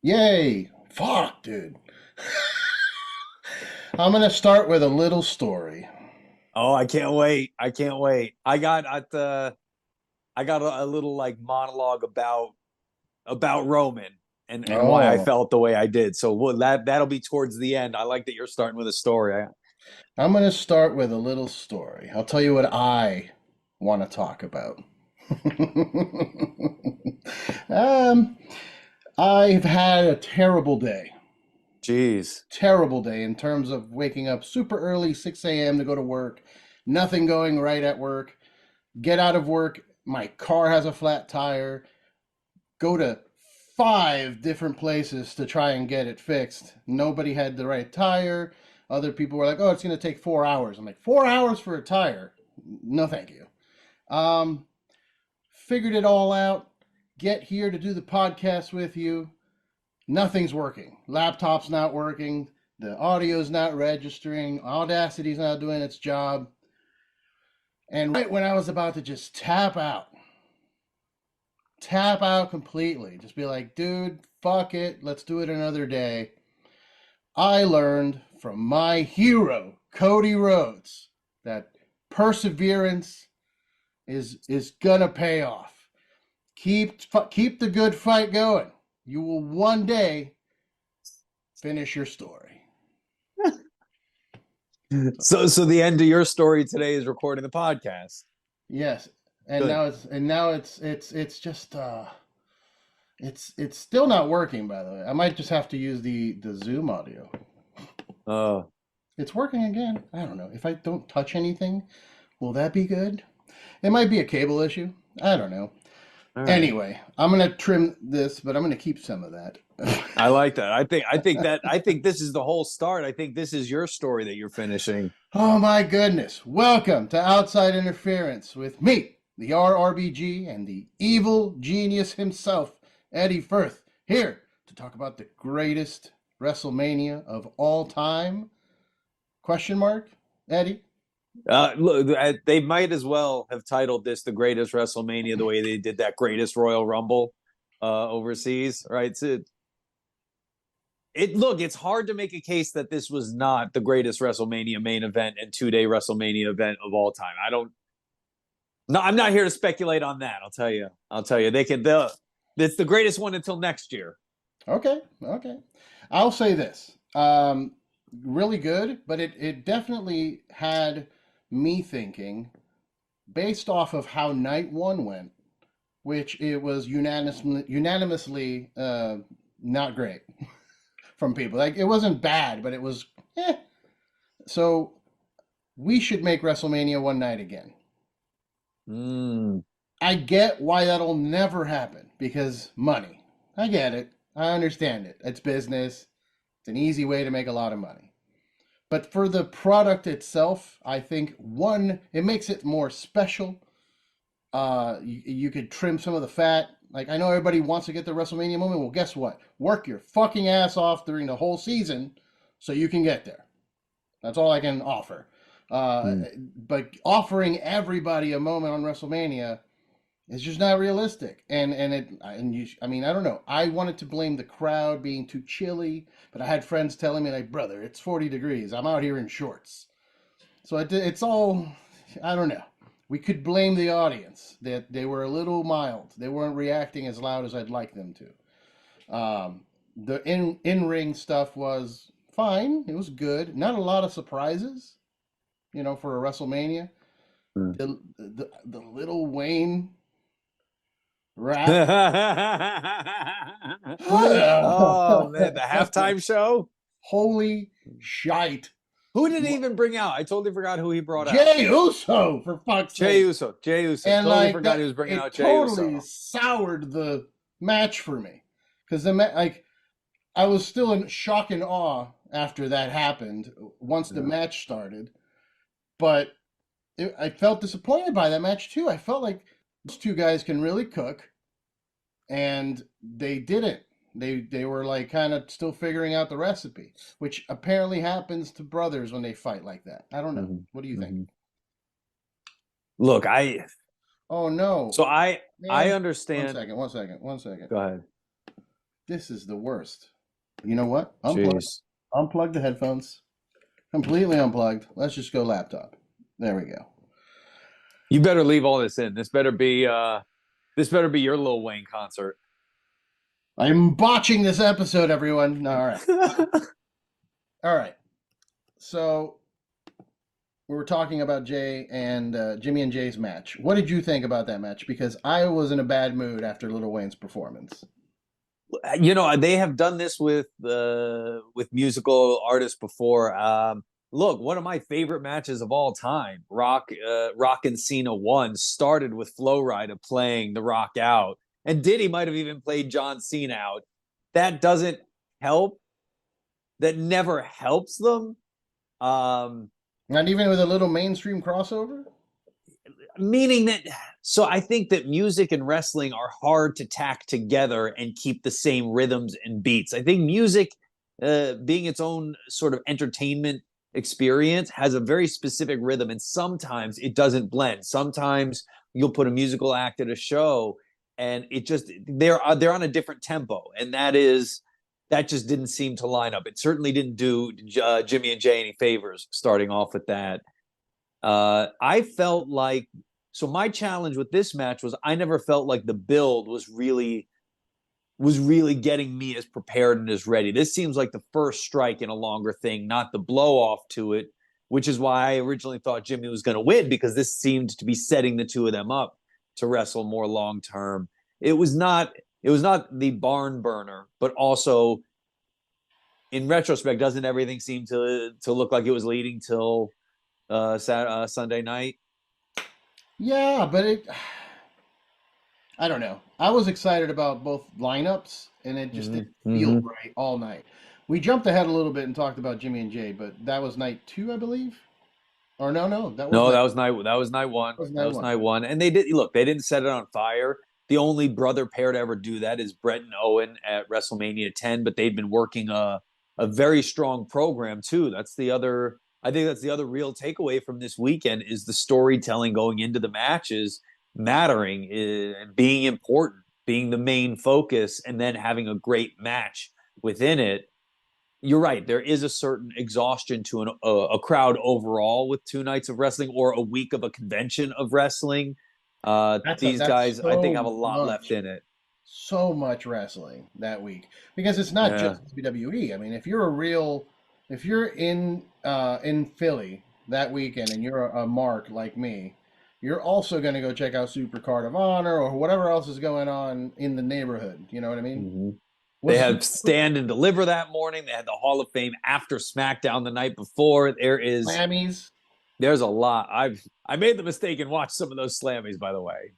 Yay! Fuck, dude. I'm gonna start with a little story. Oh, I can't wait. I can't wait. I got a little like monologue about Roman and why I Oh, felt the way I did. So that'll be towards the end. I like that you're starting with a story. I'm gonna start with a little story. I'll tell you what I want to talk about. um, I've had a terrible day. Jeez. Terrible day in terms of waking up super early, 6 a.m. to go to work, nothing going right at work, get out of work, my car has a flat tire, go to 5 different places to try and get it fixed. Nobody had the right tire. Other people were like, "Oh, it's going to take 4 hours." I'm like, 4 hours for a tire? No, thank you. Um, Figured it all out. Get here to do the podcast with you. Nothing's working. Laptop's not working. The audio's not registering. Audacity's not doing its job. And right when I was about to just tap out completely, just be like, dude, fuck it, let's do it another day. I learned from my hero, Cody Rhodes, that perseverance is gonna pay off. Keep the good fight going. You will one day finish your story. So the end of your story today is recording the podcast. Yes, and Good. now it's just it's still not working. By the way, I might just have to use the Zoom audio. Oh, It's working again. I don't know if I don't touch anything. Will that be good? It might be a cable issue. I don't know. all right. Anyway, I'm gonna trim this, but I'm gonna keep some of that. I like that. I think this is the whole start. I think this is your story that you're finishing. Oh my goodness! Welcome to Outside Interference with me, the RRBG, and the evil genius himself, Eddie Furth, here to talk about the greatest WrestleMania of all time. Question mark, Eddie? Look, they might as well have titled this the greatest WrestleMania the way they did that greatest Royal Rumble overseas, right? It's hard to make a case that this was not the greatest WrestleMania main event and 2 day WrestleMania event of all time. I don't. No, I'm not here to speculate on that. I'll tell you. I'll tell you. It's the greatest one until next year. Okay, okay. I'll say this. Really good, but it definitely had me thinking based off of how night one went, which it was unanimously not great from people. Like it wasn't bad, but it was eh. So we should make WrestleMania one night again. Mm. I get why that'll never happen because money. I get it. I understand it. It's business. It's an easy way to make a lot of money. But for the product itself, I think one, it makes it more special. You could trim some of the fat. Like I know everybody wants to get the WrestleMania moment. Well, guess what? Work your fucking ass off during the whole season so you can get there. That's all I can offer. Uh, Mm. but offering everybody a moment on WrestleMania is just not realistic. I mean, I don't know. I wanted to blame the crowd being too chilly, but I had friends telling me like, brother, it's 40 degrees. I'm out here in shorts. So it's all, I don't know. We could blame the audience that they were a little mild. They weren't reacting as loud as I'd like them to. The in ring stuff was fine. It was good. Not a lot of surprises, for a WrestleMania. Mm. The little Wayne rap. Oh man, the halftime show. Holy shite. Who did he even bring out? I totally forgot who he brought out. Jay Uso, for fuck's Jay sake. Uso. Jay Uso. And Totally like forgot he that, was bringing it out Jay totally Uso. soured the match for me. Because like I was still in shock and awe after that happened once the Yeah. match started. But I felt disappointed by that match too. I felt like those two guys can really cook, and they didn't. They were like kind of still figuring out the recipe, which apparently happens to brothers when they fight like that. I don't know. Mhm. What do you think? Mhm. Look, I Oh no, so I man! One understand. second. One second. One second. Go ahead. This is the worst. You know what? Jeez. Unplug the headphones. Completely unplugged. Let's just go laptop. There we go. You better leave all this in. This better be your Lil Wayne concert. I'm botching this episode, everyone. All right. All right. So we were talking about Jay and Jimmy and Jay's match. What did you think about that match? Because I was in a bad mood after Lil Wayne's performance. You know, they have done this with musical artists before. Look, one of my favorite matches of all time, Rock and Cena 1, started with Flo Rida playing The Rock out, and Diddy might have even played John Cena out. That doesn't help. That never helps them. Not even with a little mainstream crossover? Meaning that, so I think that music and wrestling are hard to tack together and keep the same rhythms and beats. I think music, being its own sort of entertainment experience, has a very specific rhythm, and sometimes it doesn't blend. Sometimes you'll put a musical act at a show and it just, they're on a different tempo, and that just didn't seem to line up. It certainly didn't do Jimmy and Jay any favors starting off with that. I felt like, so my challenge with this match was I never felt like the build was really getting me as prepared and as ready. This seems like the first strike in a longer thing, not the blow off to it, which is why I originally thought Jimmy was going to win, because this seemed to be setting the two of them up to wrestle more long term. It was not the barn burner, but also in retrospect, doesn't everything seem to look like it was leading till Sunday night? Yeah, but I don't know. I was excited about both lineups, and it just didn't feel right all night. We jumped ahead a little bit and talked about Jimmy and Jay, but that was night 2, I believe. Or no, that was night one. That was night one. And they didn't set it on fire. The only brother pair to ever do that is Brett and Owen at WrestleMania 10, but they'd been working a very strong program too. I think that's the other real takeaway from this weekend, is the storytelling going into the matches mattering, being important, being the main focus, and then having a great match within it. You're right. There is a certain exhaustion to a crowd overall with 2 nights of wrestling or a week of a convention of wrestling. These guys, I think, have a lot left in it. So much wrestling that week, because it's not just WWE. I mean, if you're in Philly that weekend and you're a mark like me, you're also going to go check out Super Card of Honor or whatever else is going on in the neighborhood. You know what I mean? Mm-hmm. They had Stand and Deliver that morning. They had the Hall of Fame after SmackDown the night before. There's a lot. I made the mistake and watched some of those Slammies, by the way.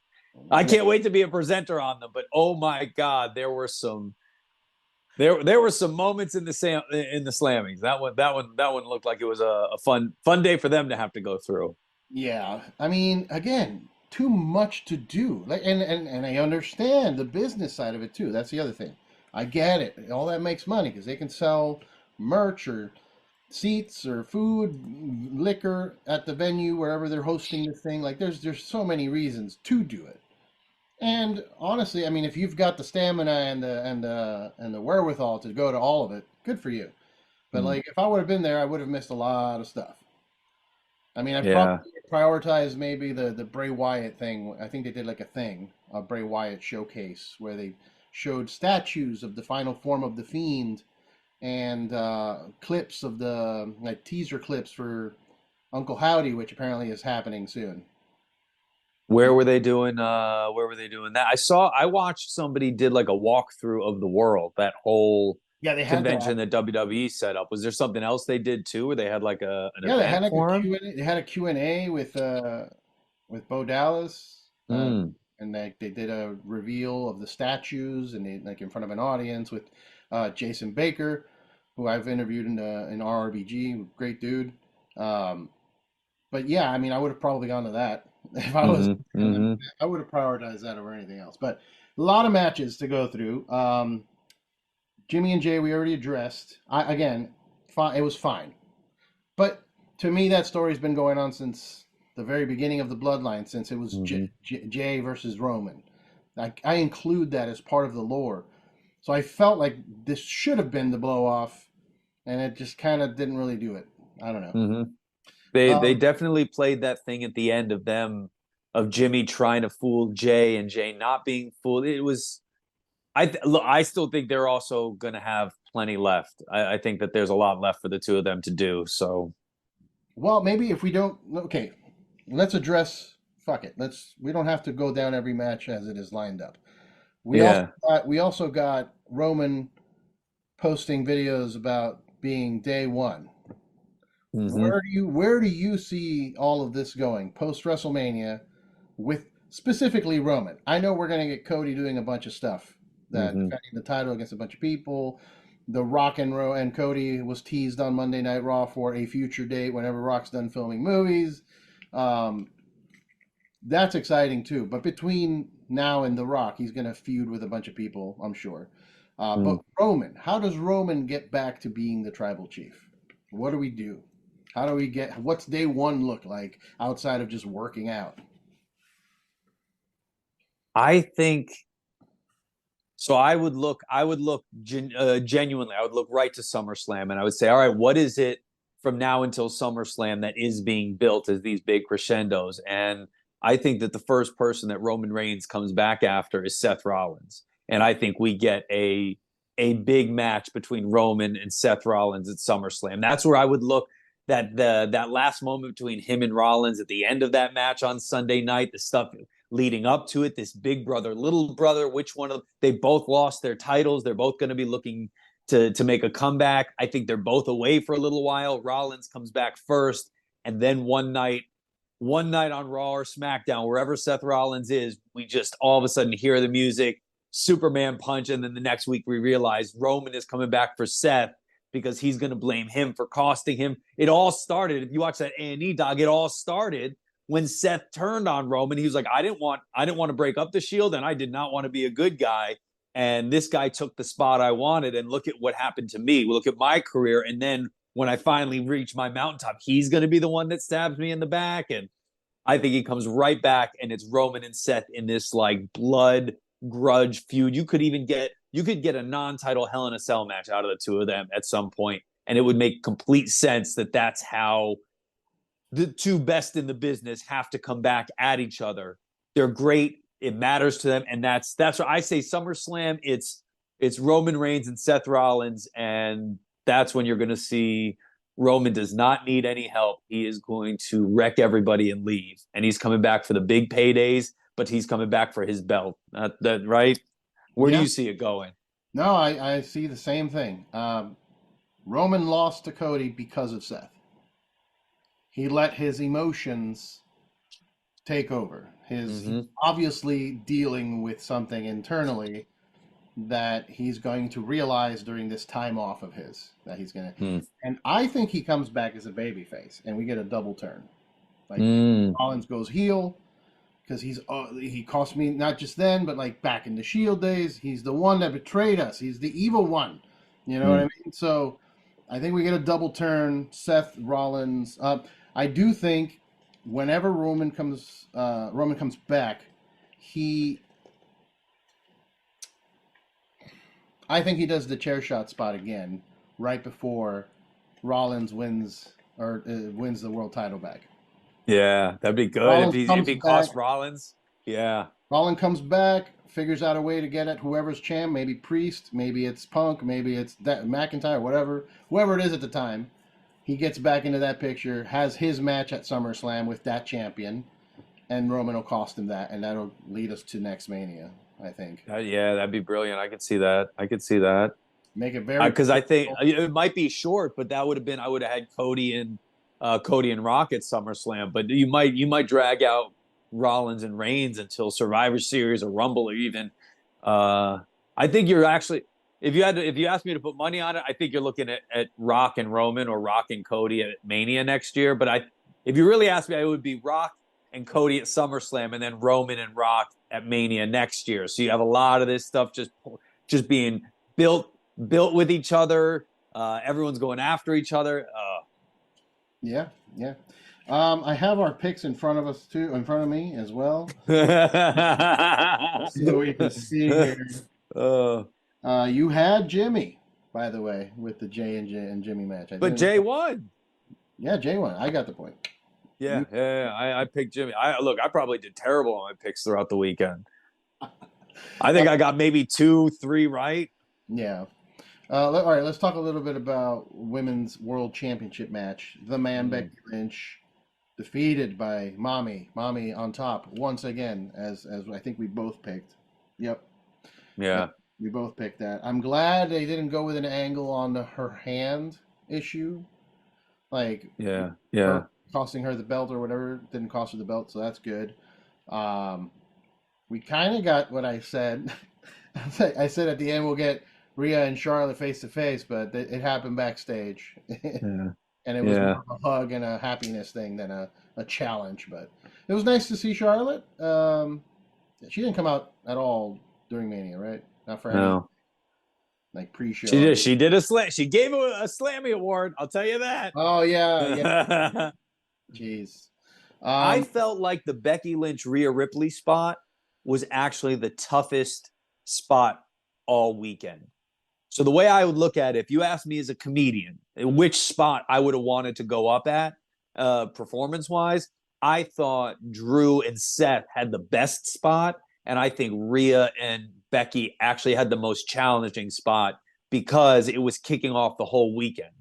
I can't wait to be a presenter on them, but oh my God, there were some moments in the Slammies. That one looked like it was a fun day for them to have to go through. Yeah, I mean, again, too much to do. And I understand the business side of it too. That's the other thing. I get it. All that makes money because they can sell merch or seats or food, liquor at the venue wherever they're hosting this thing. Like there's so many reasons to do it. And honestly, I mean, if you've got the stamina and the wherewithal to go to all of it, good for you. But like, if I would have been there, I would have missed a lot of stuff. I mean, I probably prioritized maybe the Bray Wyatt thing. I think they did like a Bray Wyatt showcase where they showed statues of the final form of the Fiend and clips of the teaser clips for Uncle Howdy, which apparently is happening soon. Where were they doing that? I watched somebody did like a walkthrough of the world, that whole convention that WWE set up. Was there something else they did too, where they had like an event they had like for a Q&A. They had a Q&A with Bo Dallas. And they did a reveal of the statues, and they, like in front of an audience with Jason Baker, who I've interviewed in RRBG, great dude. But yeah, I mean, I would have probably gone to that if I was. I would have prioritized that over anything else. But a lot of matches to go through. Jimmy and Jay, we already addressed. It was fine. But to me, that story's been going on since the very beginning of the bloodline, since it was Jay versus Roman. I include that as part of the lore. So I felt like this should have been the blow off, and it just kind of didn't really do it. I don't know. Mm-hmm. They Um, definitely played that thing at the end of them of Jimmy trying to fool Jay and Jay not being fooled. It was look, I still think they're also going to have plenty left. I think that there's a lot left for the two of them to do. So well, maybe if we don't, okay, let's address. Fuck it. We don't have to go down every match as it is lined up. yeah. We also got Roman posting videos about being day one. Mm-hmm. Where do you see all of this going post WrestleMania with specifically Roman? I know we're going to get Cody doing a bunch of stuff that Mm-hmm. defending the title against a bunch of people. The Rock and Cody was teased on Monday Night Raw for a future date whenever Rock's done filming movies. Um, that's exciting too. But between now and The Rock, he's going to feud with a bunch of people, I'm sure. But Roman, how does Roman get back to being the tribal chief? What do we do? How do we get? What's day one look like outside of just working out? I think so. I would look genuinely. I would look right to SummerSlam, and I would say, all right, what is it from now until SummerSlam that is being built as these big crescendos? And I think that the first person that Roman Reigns comes back after is Seth Rollins, and I think we get a big match between Roman and Seth Rollins at SummerSlam. That's where I would look. That last moment between him and Rollins at the end of that match on Sunday night, the stuff leading up to it, this big brother, little brother, which one of them? They both lost their titles. They're both going to be looking to make a comeback. I think they're both away for a little while. Rollins comes back first, and then one night on Raw or SmackDown, wherever Seth Rollins is, we just all of a sudden hear the music, Superman punch, and then the next week we realize Roman is coming back for Seth because he's going to blame him for costing him. It all started, if you watch that A&E dog, it all started when Seth turned on Roman. He was like, I didn't want to break up the Shield, and I did not want to be a good guy. And this guy took the spot I wanted, and look at what happened to me. Look at my career. And then when I finally reach my mountaintop, he's going to be the one that stabs me in the back. And I think he comes right back, and it's Roman and Seth in this like blood grudge feud. You could get a non-title Hell in a Cell match out of the two of them at some point, and it would make complete sense that that's how the two best in the business have to come back at each other. They're great. It matters to them, and that's what I say. SummerSlam, it's Roman Reigns and Seth Rollins, and that's when you're going to see Roman does not need any help. He is going to wreck everybody and leave, and he's coming back for the big paydays, but he's coming back for his belt. That right? Where do Yeah. you see it going? No, I see the same thing. Roman lost to Cody because of Seth. He let his emotions take over. He's obviously dealing with something internally that he's going to realize during this time off of his that he's going to. And I think he comes back as a babyface, and we get a double turn. Like Rollins goes heel because he cost me not just then, but like back in the Shield days. He's the one that betrayed us. He's the evil one. You know what I mean? So I think we get a double turn. Seth Rollins. I do think whenever Roman comes back, I think he does the chair shot spot again right before Rollins wins wins the world title back. Yeah, that'd be good Rollins if he cost Rollins. Yeah. Rollins comes back, figures out a way to get at whoever's champ, maybe Priest, maybe it's Punk, maybe it's McIntyre, whoever it is at the time. He gets back into that picture, has his match at SummerSlam with that champion, and Roman will cost him that, and that'll lead us to next Mania, I think. Yeah, that'd be brilliant. I could see that. Make it very because I think it might be short, but that would have been I would have had Cody and Rock at SummerSlam, but you might drag out Rollins and Reigns until Survivor Series or Rumble or even. I think you're actually if you asked me to put money on it, I think you're looking at Rock and Roman or Rock and Cody at Mania next year. But if you really ask me, it would be Rock and Cody at SummerSlam and then Roman and Rock at Mania next year. So you have a lot of this stuff just being built with each other. Everyone's going after each other. Yeah. I have our picks in front of me as well. So we can see here. You had Jimmy, by the way, with the J and Jimmy match. I But didn't. Jay won. Yeah, Jay won. I got the point. Yeah, yeah. I picked Jimmy. I probably did terrible on my picks throughout the weekend. I think I got maybe 2, 3 right. Yeah. All right, let's talk a little bit about women's world championship match. The man Becky Lynch defeated by Mommy on top once again, as I think we both picked. Yep. Yeah. We both picked that. I'm glad they didn't go with an angle on her hand issue, like Yeah. her costing her the belt or whatever. Didn't cost her the belt, so that's good. We kind of got what I said. I said at the end we'll get Rhea and Charlotte face to face, but it happened backstage, and it was more of a hug and a happiness thing than a challenge. But it was nice to see Charlotte. She didn't come out at all during Mania, right? Not for any like pre-show. She did a slam. She gave a Slammy award. I'll tell you that. Oh yeah. Jeez. I felt like the Becky Lynch Rhea Ripley spot was actually the toughest spot all weekend. So the way I would look at it, if you asked me as a comedian, which spot I would have wanted to go up at performance-wise, I thought Drew and Seth had the best spot, and I think Rhea and Becky actually had the most challenging spot because it was kicking off the whole weekend,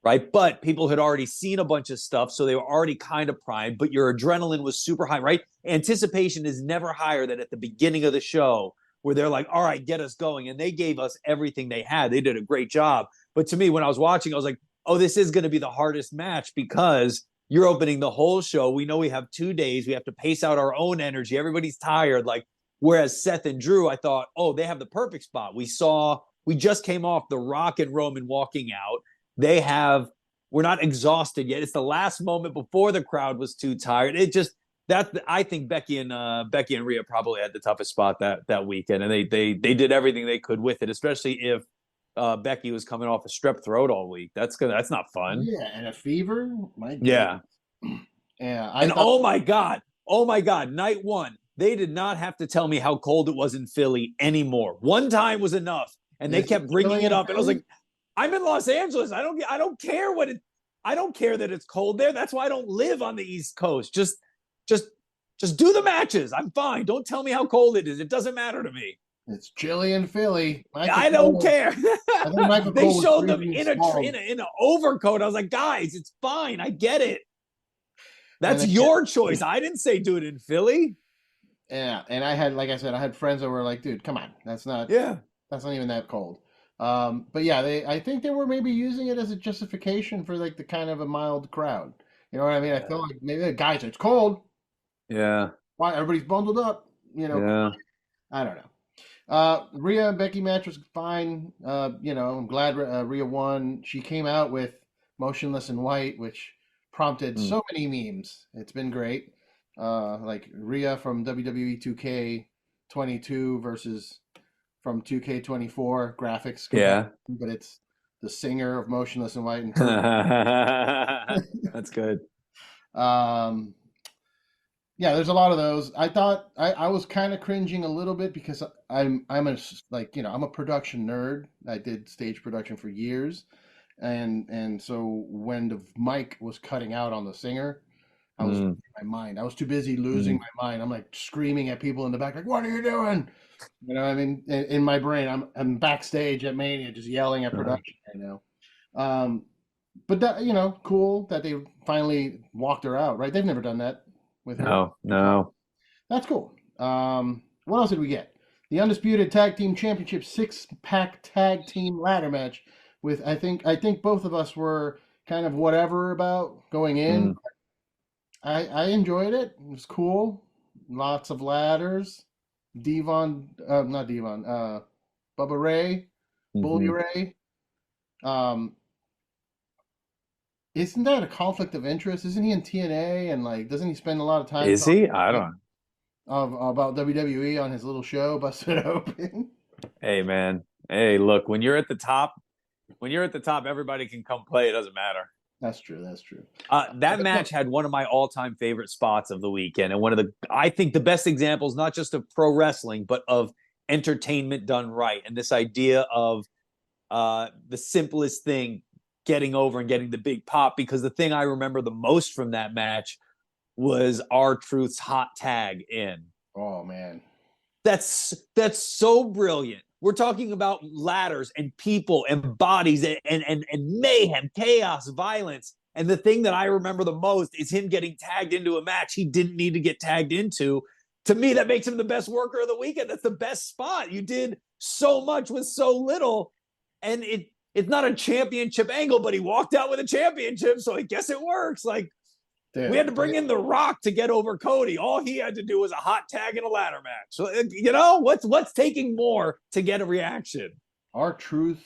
right? But people had already seen a bunch of stuff, so they were already kind of primed, but your adrenaline was super high, right? Anticipation is never higher than at the beginning of the show where they're like, all right, get us going. And they gave us everything they had. They did a great job. But to me, when I was watching, I was like, oh, this is going to be the hardest match because you're opening the whole show. We know we have 2 days. We have to pace out our own energy. Everybody's tired. Like, whereas Seth and Drew, I thought, oh, they have the perfect spot. We just came off The Rock and Roman walking out. We're not exhausted yet. It's the last moment before the crowd was too tired. I think Becky and Rhea probably had the toughest spot that weekend, and they did everything they could with it, especially if Becky was coming off a strep throat all week. That's not fun. Yeah, and a fever. Yeah. Yeah. Oh my god, night one, they did not have to tell me how cold it was in Philly anymore. One time was enough, and they kept bringing it up, and I was like, I'm in Los Angeles. I don't care I don't care that it's cold there. That's why I don't live on the East Coast. Just do the matches. I'm fine. Don't tell me how cold it is. It doesn't matter to me. It's chilly in Philly. I don't care. They showed them in an overcoat. I was like, guys, it's fine. I get it. That's your choice. I didn't say do it in Philly. Yeah, and I had friends that were like, dude, come on. That's not even that cold. But yeah, I think they were maybe using it as a justification for like the kind of a mild crowd. You know what I mean? I feel like maybe the guys, it's cold. Yeah. Why everybody's bundled up? You know. Yeah. I don't know. Rhea and Becky match was fine. I'm glad Rhea won. She came out with Motionless in White, which prompted so many memes. It's been great. Like Rhea from WWE 2K22 versus from 2K24 graphics. Yeah. But it's the singer of Motionless in White. That's good. Yeah, there's a lot of those. I thought I was kind of cringing a little bit because I'm a production nerd. I did stage production for years, and so when the mic was cutting out on the singer, I was losing my mind. I was too busy losing my mind. I'm like screaming at people in the back, like, "What are you doing?" You know, I mean, in my brain, I'm backstage at Mania just yelling at production right now. But that, cool that they finally walked her out. Right? They've never done that with her. No. That's cool. What else did we get? The Undisputed Tag Team Championship 6-pack tag team ladder match with I think both of us were kind of whatever about going in. I enjoyed it. It was cool. Lots of ladders. Bubba Ray, Bully Ray. Isn't that a conflict of interest? Isn't he in TNA and like doesn't he spend a lot of time? Is he? I don't know. About WWE on his little show, Busted Open. Hey man. Hey, look, when you're at the top, everybody can come play. It doesn't matter. That's true. That match had one of my all-time favorite spots of the weekend, and I think the best examples, not just of pro wrestling, but of entertainment done right, and this idea of the simplest thing, getting over and getting the big pop. Because the thing I remember the most from that match was R-Truth's hot tag in. Oh man, that's so brilliant. We're talking about ladders and people and bodies and mayhem, chaos, violence. And the thing that I remember the most is him getting tagged into a match he didn't need to get tagged into. To me, that makes him the best worker of the weekend. That's the best spot. You did so much with so little. And it's not a championship angle, but he walked out with a championship. So I guess it works. Like, dude, we had to bring in The Rock to get over Cody. All he had to do was a hot tag in a ladder match. So, you know, what's taking more to get a reaction? R-Truth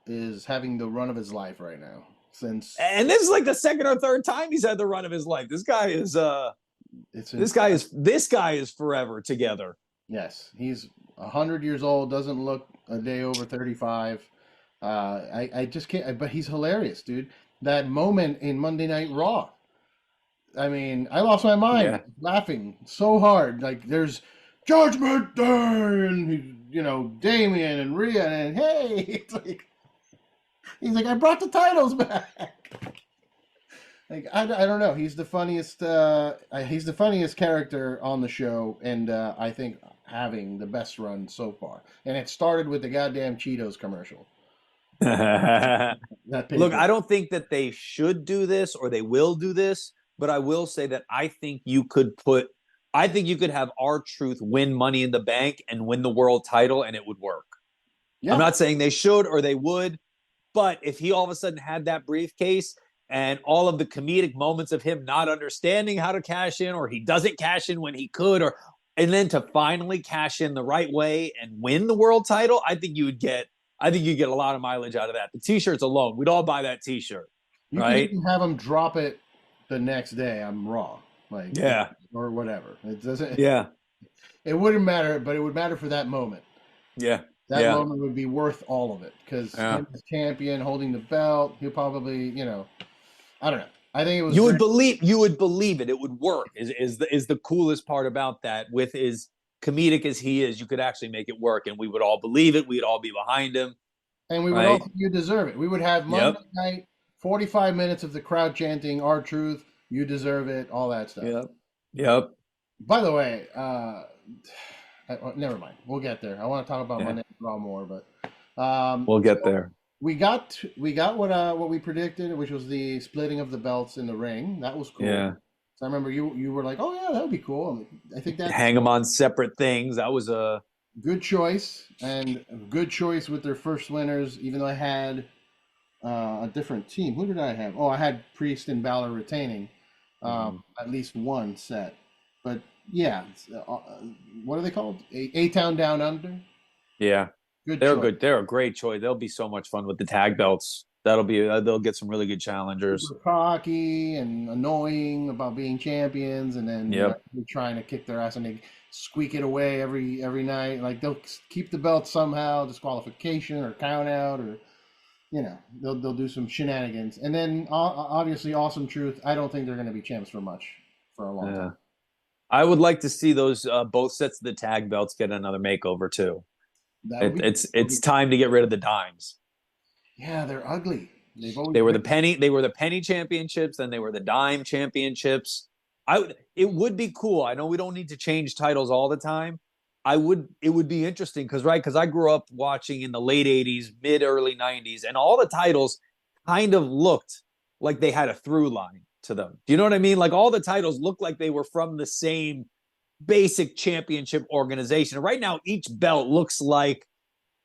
is having the run of his life right now. And this is like the second or third time he's had the run of his life. This guy is this guy is forever together. Yes, he's 100 years old. Doesn't look a day over 35. I just can't. But he's hilarious, dude. That moment in Monday Night Raw. I mean, I lost my mind laughing so hard. Like, there's Judgment Day, and you know, Damien and Rhea, and hey, it's like, he's like, I brought the titles back. Like, I don't know. He's the funniest. He's the funniest character on the show, and I think having the best run so far. And it started with the goddamn Cheetos commercial. Look, I don't think that they should do this or they will do this, but I will say that I think you could have R-Truth win Money in the Bank and win the world title, and it would work. Yeah. I'm not saying they should or they would, but if he all of a sudden had that briefcase and all of the comedic moments of him not understanding how to cash in, or he doesn't cash in when he could, and then to finally cash in the right way and win the world title, I think you get a lot of mileage out of that. The T-shirts alone, we'd all buy that T-shirt, right? You can have him drop it the next day on Raw, like, yeah, or whatever. It doesn't. Yeah, it wouldn't matter, but it would matter for that moment. Yeah, that moment would be worth all of it because him as champion, holding the belt, he'll probably, you know, I don't know. I think it was. You would believe it. It would work. Is the coolest part about that? With as comedic as he is, you could actually make it work, and we would all believe it. We'd all be behind him, and we would all think you deserve it. We would have Monday night, 45 minutes of the crowd chanting R-Truth, you deserve it, all that stuff. Yep. By the way, never mind. We'll get there. I want to talk about Monday Night Raw more, but we'll get there. We got what we predicted, which was the splitting of the belts in the ring. That was cool. Yeah. So I remember you were like, "Oh yeah, that would be cool." I think that hang them on separate things. That was a good choice, and a good choice with their first winners. Even though I had a different team. Who did I have? Oh, I had Priest and Balor retaining at least one set. But yeah, what are they called? A-Town Down Under. Yeah, good. They're a great choice. They'll be so much fun with the tag belts. They'll get some really good challengers. Super cocky and annoying about being champions, and then they're trying to kick their ass and they squeak it away every night. Like, they'll keep the belt somehow, disqualification or count out, or you know, they'll do some shenanigans. And then obviously Awesome Truth. I don't think they're going to be champs for a long time. I would like to see those both sets of the tag belts get another makeover too. It's time to get rid of the dimes. Yeah, they're ugly. They were the penny championships, then they were the dime championships. It would be cool. I know we don't need to change titles all the time. It would be interesting because I grew up watching in the late 80s, mid early 90s, and all the titles kind of looked like they had a through line to them. Do you know what I mean? Like, all the titles looked like they were from the same basic championship organization. Right now, each belt looks like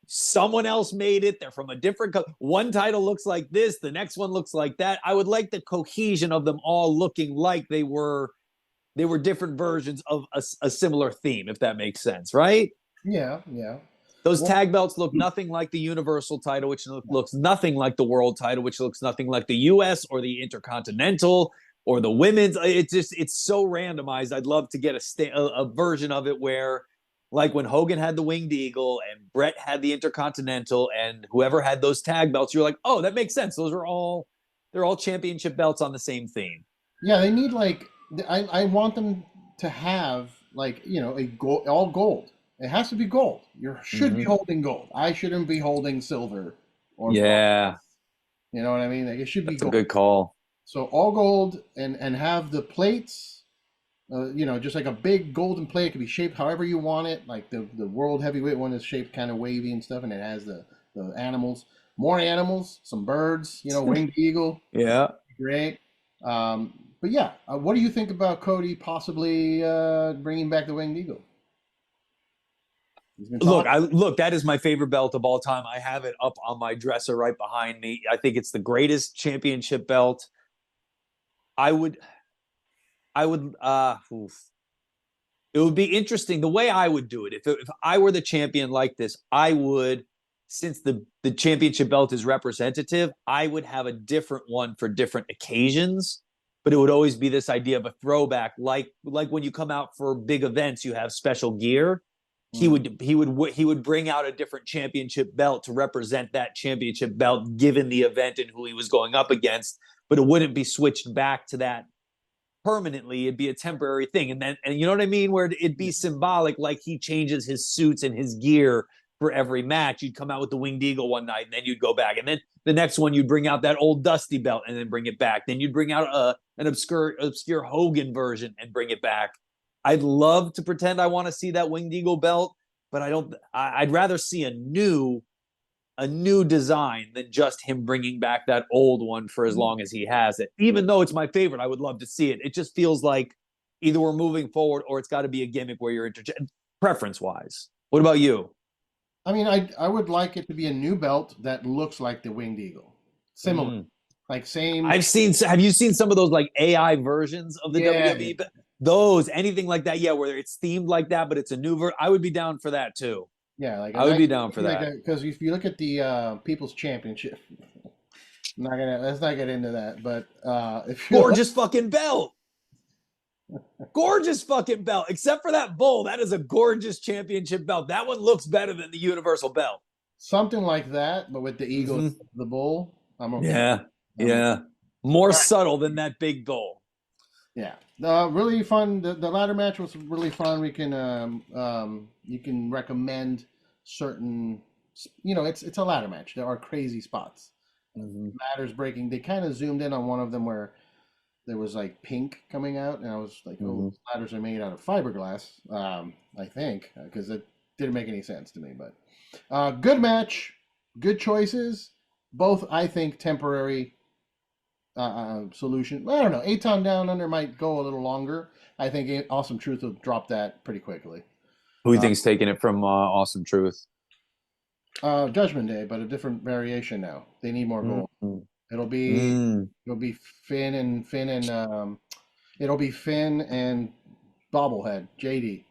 someone else made it. They're from a different one title looks like this, the next one looks like that. I would like the cohesion of them all looking like they were different versions of a similar theme, if that makes sense, right? Yeah. Those tag belts look nothing like the Universal title, which looks nothing like the World title, which looks nothing like the U.S. or the Intercontinental or the Women's. It's so randomized. I'd love to get a version of it where, like, when Hogan had the Winged Eagle and Brett had the Intercontinental and whoever had those tag belts, you're like, oh, that makes sense. They're all championship belts on the same theme. Yeah, they need, like, I want them to have, like, you know, all gold. It has to be gold. You should be holding gold. I shouldn't be holding silver or bronze. Yeah, You know what I mean? Like, it should be that's a gold. good call. So all gold and have the plates, you know, just like a big golden plate. It can be shaped however you want it. Like the world heavyweight one is shaped kind of wavy and stuff, and it has the animals, more animals, some birds, you know, winged eagle. Yeah. Great. But yeah, what do you think about Cody possibly bringing back the winged eagle? Look, that is my favorite belt of all time. I have it up on my dresser right behind me. I think it's the greatest championship belt. It would be interesting the way I would do it. If I were the champion like this, I would, since the championship belt is representative, I would have a different one for different occasions, but it would always be this idea of a throwback, like when you come out for big events, you have special gear. He would bring out a different championship belt to represent that championship belt given the event and who he was going up against, but it wouldn't be switched back to that permanently. It'd be a temporary thing. And you know what I mean? Where it'd be symbolic, like he changes his suits and his gear for every match. You'd come out with the winged eagle one night and then you'd go back. And then the next one, you'd bring out that old dusty belt and then bring it back. Then you'd bring out an obscure Hogan version and bring it back. I'd love to pretend I want to see that winged eagle belt, but I'd rather see a new design than just him bringing back that old one for as long as he has it. Even though it's my favorite, I would love to see it. It just feels like either we're moving forward or it's got to be a gimmick where you're preference-wise. What about you? I mean, I would like it to be a new belt that looks like the winged eagle. Similar. Like same. Have you seen some of those like AI versions of the WWE? Those, anything like that, where it's themed like that, but it's a new version. I would be down for that too. Yeah, like I would be down for that. Because if you look at the People's Championship, let's not get into that. But if you gorgeous fucking belt, gorgeous fucking belt. Except for that bull, that is a gorgeous championship belt. That one looks better than the Universal belt. Something like that, but with the eagle, the bull. I'm okay. Yeah. More subtle than that big bull. Yeah, really fun. The ladder match was really fun. We can you can recommend certain, you know, it's a ladder match. There are crazy spots. Ladders breaking. They kind of zoomed in on one of them where there was like pink coming out, and I was like, oh, ladders are made out of fiberglass. I think because it didn't make any sense to me. But good match, good choices. Both I think temporary. Solution. I don't know. 8-ton down under might go a little longer. I think Awesome Truth will drop that pretty quickly. Who do you think's taking it from Awesome Truth? Judgment Day, but a different variation now. They need more gold. It'll be Finn and it'll be Finn and Bobblehead JD.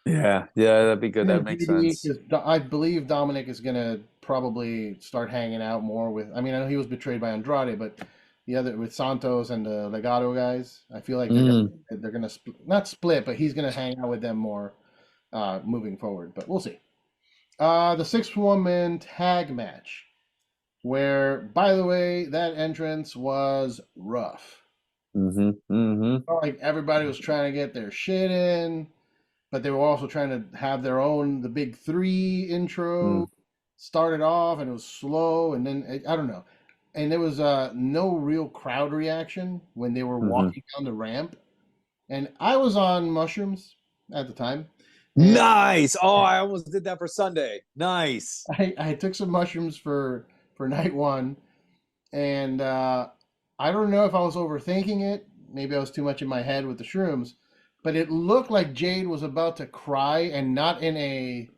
Yeah, that'd be good. That makes sense. I believe Dominic is gonna probably start hanging out more with. I mean, I know he was betrayed by Andrade, but the other with Santos and the Legado guys, I feel like they're gonna not split, but he's gonna hang out with them more moving forward. But we'll see. The 6-woman tag match, where by the way that entrance was rough. Like everybody was trying to get their shit in, but they were also trying to have their own the big 3 intro. Started off and it was slow, and then I don't know. And there was no real crowd reaction when they were walking down the ramp. And I was on mushrooms at the time. Nice. Oh, I almost did that for Sunday. Nice. I took some mushrooms for night 1. And I don't know if I was overthinking it. Maybe I was too much in my head with the shrooms. But it looked like Jade was about to cry, and not in a...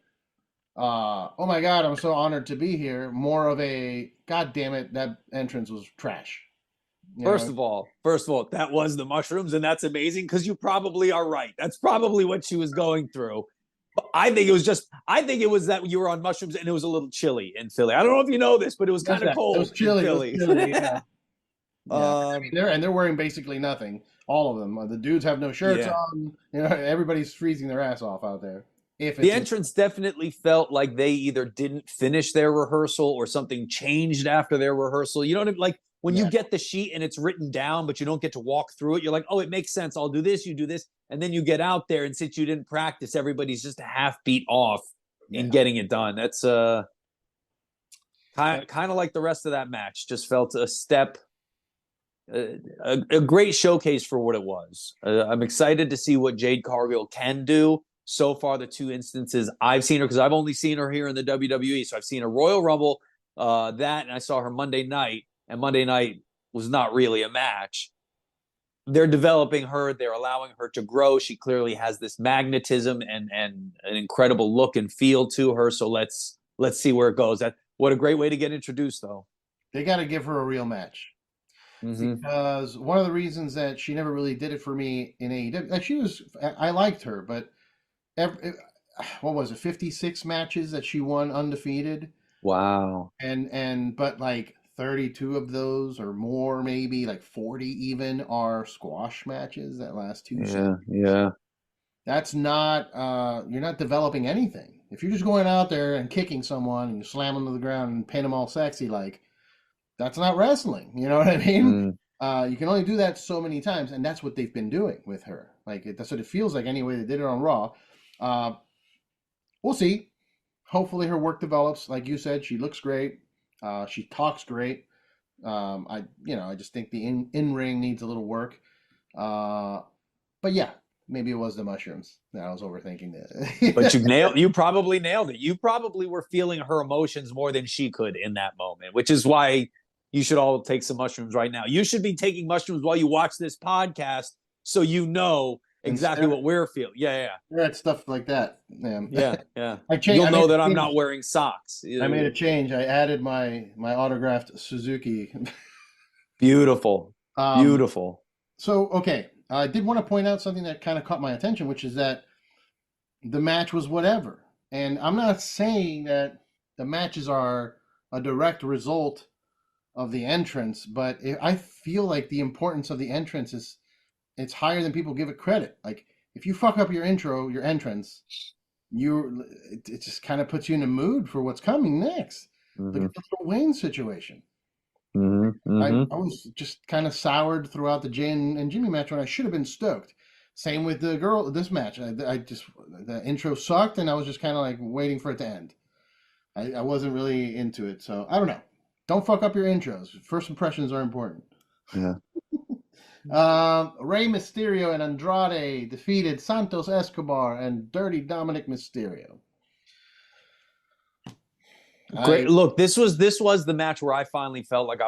oh my God, I'm so honored to be here. More of a, God damn it, that entrance was trash. First of all, that was the mushrooms, and that's amazing because you probably are right. That's probably what she was going through. But I think it was that you were on mushrooms and it was a little chilly in Philly. I don't know if you know this, but it was kind of cold. It was chilly. In Philly. Yeah. I mean, they're wearing basically nothing. All of them. The dudes have no shirts on. You know, everybody's freezing their ass off out there. The entrance definitely felt like they either didn't finish their rehearsal or something changed after their rehearsal. You know what I mean? Like when you Yeah. get the sheet and it's written down, but you don't get to walk through it, you're like, oh, it makes sense. I'll do this, you do this. And then you get out there, and since you didn't practice, everybody's just a half beat off in getting it done. That's kind of like the rest of that match. Just felt a step, a great showcase for what it was. I'm excited to see what Jade Cargill can do. So far, the 2 instances I've seen her, because I've only seen her here in the WWE. So I've seen a Royal Rumble, that, and I saw her Monday night, and Monday night was not really a match. They're developing her. They're allowing her to grow. She clearly has this magnetism and an incredible look and feel to her. So let's see where it goes. What a great way to get introduced, though. They got to give her a real match. Because one of the reasons that she never really did it for me in AEW, I liked her, but what was it, 56 matches that she won undefeated? Wow. But like 32 of those or more, maybe like 40 even, are squash matches that last 2 seconds. Yeah. That's not, you're not developing anything. If you're just going out there and kicking someone and you slam them to the ground and pin them all sexy, like, that's not wrestling. You know what I mean? You can only do that so many times, and that's what they've been doing with her. Like, that's what it feels like anyway. They did it on Raw. We'll see. Hopefully her work develops. Like you said, she looks great. She talks great. I just think the in-ring needs a little work. But yeah, maybe it was the mushrooms that I was overthinking it. But you probably nailed it. You probably were feeling her emotions more than she could in that moment, which is why you should all take some mushrooms right now. You should be taking mushrooms while you watch this podcast, so you know exactly what we're feeling. Yeah. At stuff like that. Yeah. You'll know that I'm not wearing socks. I made a change. I added my autographed Suzuki. Beautiful. So, okay. I did want to point out something that kind of caught my attention, which is that the match was whatever. And I'm not saying that the matches are a direct result of the entrance, but I feel like the importance of the entrance it's higher than people give it credit. Like, if you fuck up your entrance, it just kind of puts you in the mood for what's coming next. Look at the Lil Wayne situation. I was just kind of soured throughout the Jay and Jimmy match when I should have been stoked. Same with this match. The intro sucked, and I was just kind of like waiting for it to end. I wasn't really into it, so I don't know. Don't fuck up your intros. First impressions are important. Yeah. Rey Mysterio and Andrade defeated Santos Escobar and Dirty Dominic Mysterio. Great. Look, this was the match where I finally felt like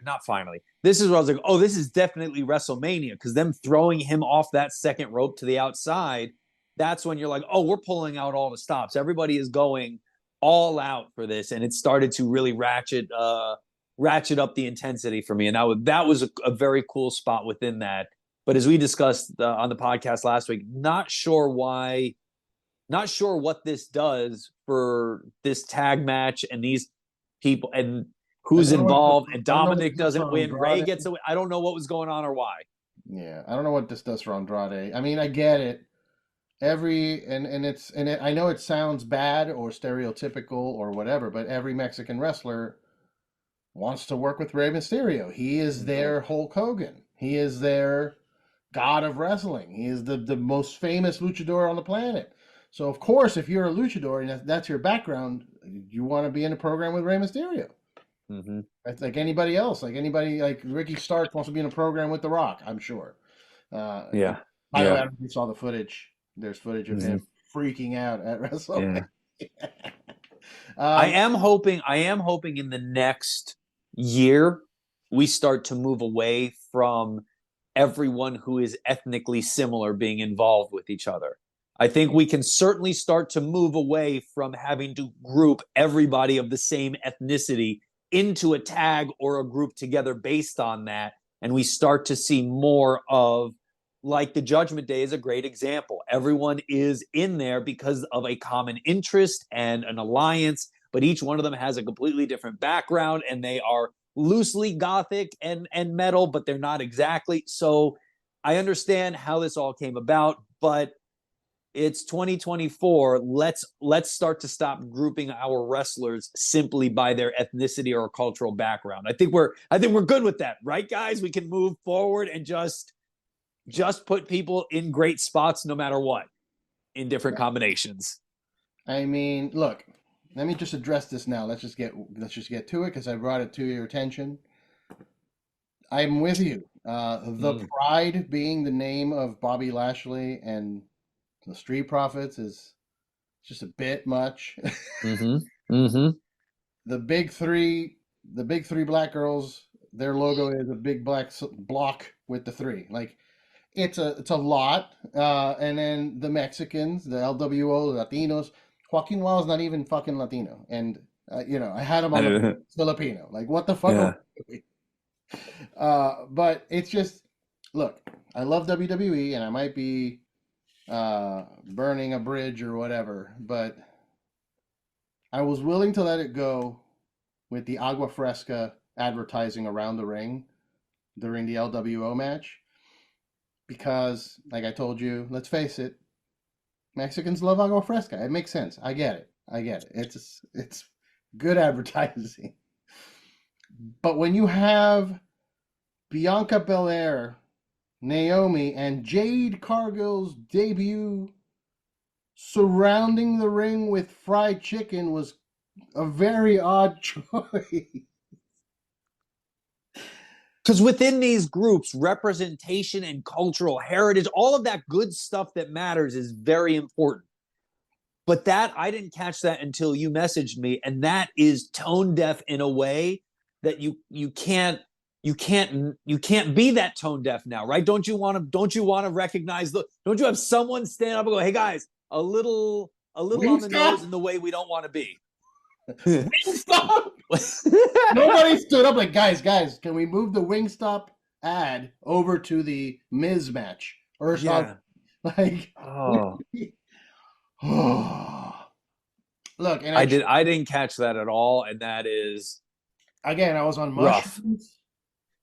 not finally. This is where I was like, oh, this is definitely WrestleMania, because them throwing him off that second rope to the outside, that's when you're like, oh, we're pulling out all the stops. Everybody is going all out for this, and it started to really ratchet up the intensity for me, and that was a very cool spot within that. But as we discussed on the podcast last week, not sure what this does for this tag match and these people and who's involved. And Dominic doesn't win, Ray gets away. I don't know what was going on or why. Yeah, I don't know what this does for Andrade. I mean, I get it. I know it sounds bad or stereotypical or whatever, but every Mexican wrestler wants to work with Rey Mysterio. He is their Hulk Hogan. He is their god of wrestling. He is the most famous luchador on the planet. So, of course, if you're a luchador and that's your background, you want to be in a program with Rey Mysterio. That's like anybody else. Like anybody, like Ricky Stark wants to be in a program with The Rock, I'm sure. By the way, I don't know if you saw the footage. There's footage of him freaking out at WrestleMania. I am hoping in the next year we start to move away from everyone who is ethnically similar being involved with each other. I think we can certainly start to move away from having to group everybody of the same ethnicity into a tag or a group together based on that. And we start to see more of, like, the Judgment Day is a great example. Everyone is in there because of a common interest and an alliance, but each one of them has a completely different background, and they are loosely gothic and metal, but they're not exactly. So I understand how this all came about, but it's 2024. Let's start to stop grouping our wrestlers simply by their ethnicity or cultural background. I think we're good with that, right, guys? We can move forward and just put people in great spots no matter what, in different combinations. I mean, look, let me just address this now. Let's just get to it because I brought it to your attention. I'm with you. The Pride being the name of Bobby Lashley and the Street Profits is just a bit much. The big three black girls, their logo is a big black block with the three. Like, it's a lot. And then the Mexicans, the LWO, the Latinos. Joaquin Wild's not even fucking Latino, and I had him on the Filipino. Like, what the fuck? Yeah. But it's just, look, I love WWE, and I might be burning a bridge or whatever, but I was willing to let it go with the Agua Fresca advertising around the ring during the LWO match, because, like I told you, let's face it, Mexicans love Agua Fresca. It makes sense. I get it. It's good advertising. But when you have Bianca Belair, Naomi, and Jade Cargill's debut surrounding the ring with fried chicken was a very odd choice. Because within these groups, representation and cultural heritage, all of that good stuff that matters is very important. But that, I didn't catch that until you messaged me, and that is tone deaf in a way that you can't be that tone deaf now, right? Don't you want to recognize don't you have someone stand up and go, hey guys, a little on the nose in the way we don't want to be. Wingstop. Nobody stood up like, guys, can we move the Wingstop ad over to the Miz match or something? Like, look, and I didn't catch that at all, and that is, again, I was on mushrooms, rough.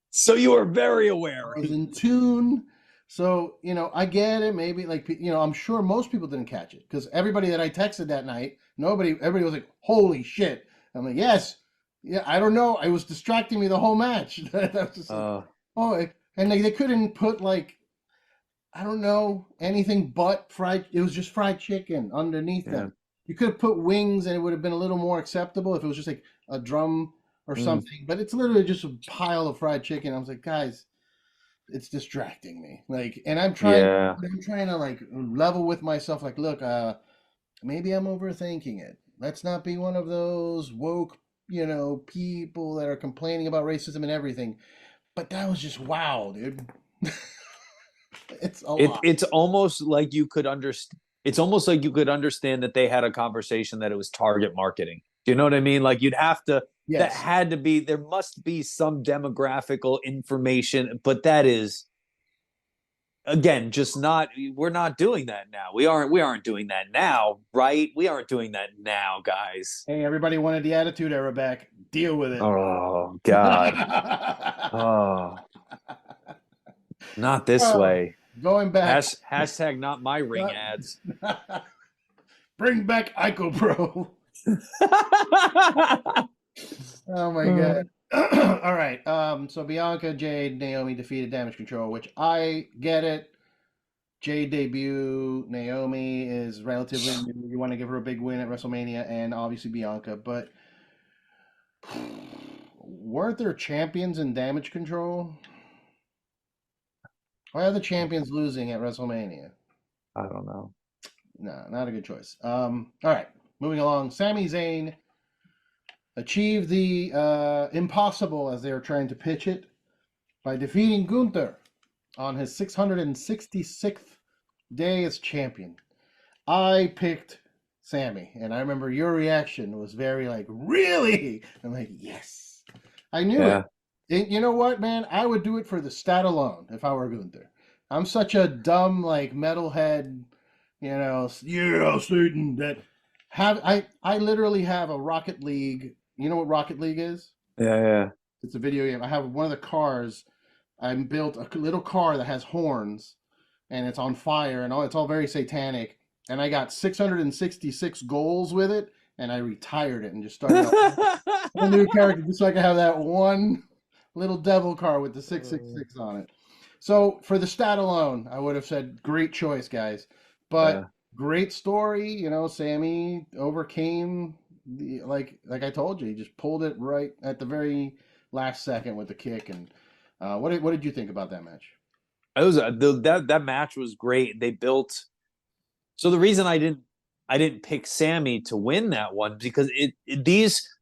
So you were very aware. I was in tune. So, I get it. Maybe, like, I'm sure most people didn't catch it, because everybody that I texted that night, everybody was like, holy shit. I'm like, yes. Yeah, I don't know. It was distracting me the whole match. That was just like, and they couldn't put, like, I don't know, anything but fried. It was just fried chicken underneath them. You could have put wings and it would have been a little more acceptable if it was just like a drum or something. But it's literally just a pile of fried chicken. I was like, guys, it's distracting me. Like, and I'm trying to like level with myself. Like, look, maybe I'm overthinking it. Let's not be one of those woke, people that are complaining about racism and everything. But that was just wow, dude. It's a lot. It's almost like you could understand. It's almost like you could understand that they had a conversation that it was target marketing. Do you know what I mean? Like, you'd have to. Yes. That had to be. There must be some demographical information, but that is, again, just not. We're not doing that now. We aren't doing that now, right? We aren't doing that now, guys. Hey, everybody wanted the Attitude Era back. Deal with it. Oh God. Oh. Not this way. Going back. Hashtag not my ring ads. Bring back Ico Pro. Oh my God. All right. So Bianca, Jade, Naomi defeated Damage Control, which I get it. Jade debut. Naomi is relatively new. You want to give her a big win at WrestleMania, and obviously Bianca, but weren't there champions in Damage Control? Why are the champions losing at WrestleMania? I don't know. No, not a good choice. All right, moving along. Sami Zayn achieved the impossible, as they were trying to pitch it, by defeating Gunther on his 666th day as champion. I picked Sami, and I remember your reaction was very like, really? I'm like, yes. I knew it. You know what, man? I would do it for the stat alone if I were Gunther. I'm such a dumb, like, metalhead, Satan, that I literally have a Rocket League. You know what Rocket League is? Yeah. It's a video game. I have one of the cars. I built a little car that has horns, and it's on fire, and it's all very satanic. and I got 666 goals with it, and I retired it and just started a new character just so I could have that one little devil card with the 666 on it. So for the stat alone, I would have said great choice, guys. But great story, you know, Sammy overcame the like I told you, he just pulled it right at the very last second with the kick. And what did you think about that match? It was that match was great. They built. So the reason I didn't pick Sammy to win that one because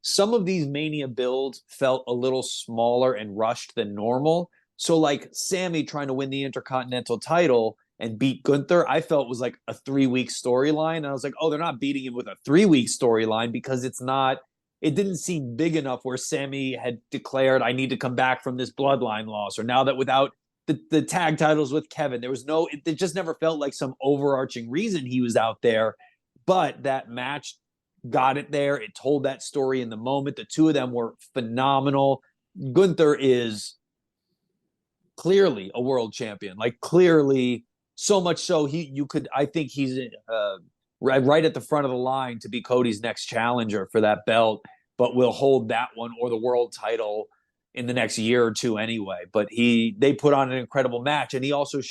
some of these Mania builds felt a little smaller and rushed than normal. So like Sammy trying to win the Intercontinental title and beat Gunther, I felt was like a 3-week storyline. And I was like, oh, they're not beating him with a 3-week storyline because it didn't seem big enough where Sammy had declared, I need to come back from this bloodline loss. Or now that without the tag titles with Kevin, there was it just never felt like some overarching reason he was out there. But that match got it there. It told that story in the moment. The two of them were phenomenal. Gunther is clearly a world champion, like clearly so much so I think he's right at the front of the line to be Cody's next challenger for that belt, but will hold that one or the world title in the next year or two anyway. But they put on an incredible match, and he also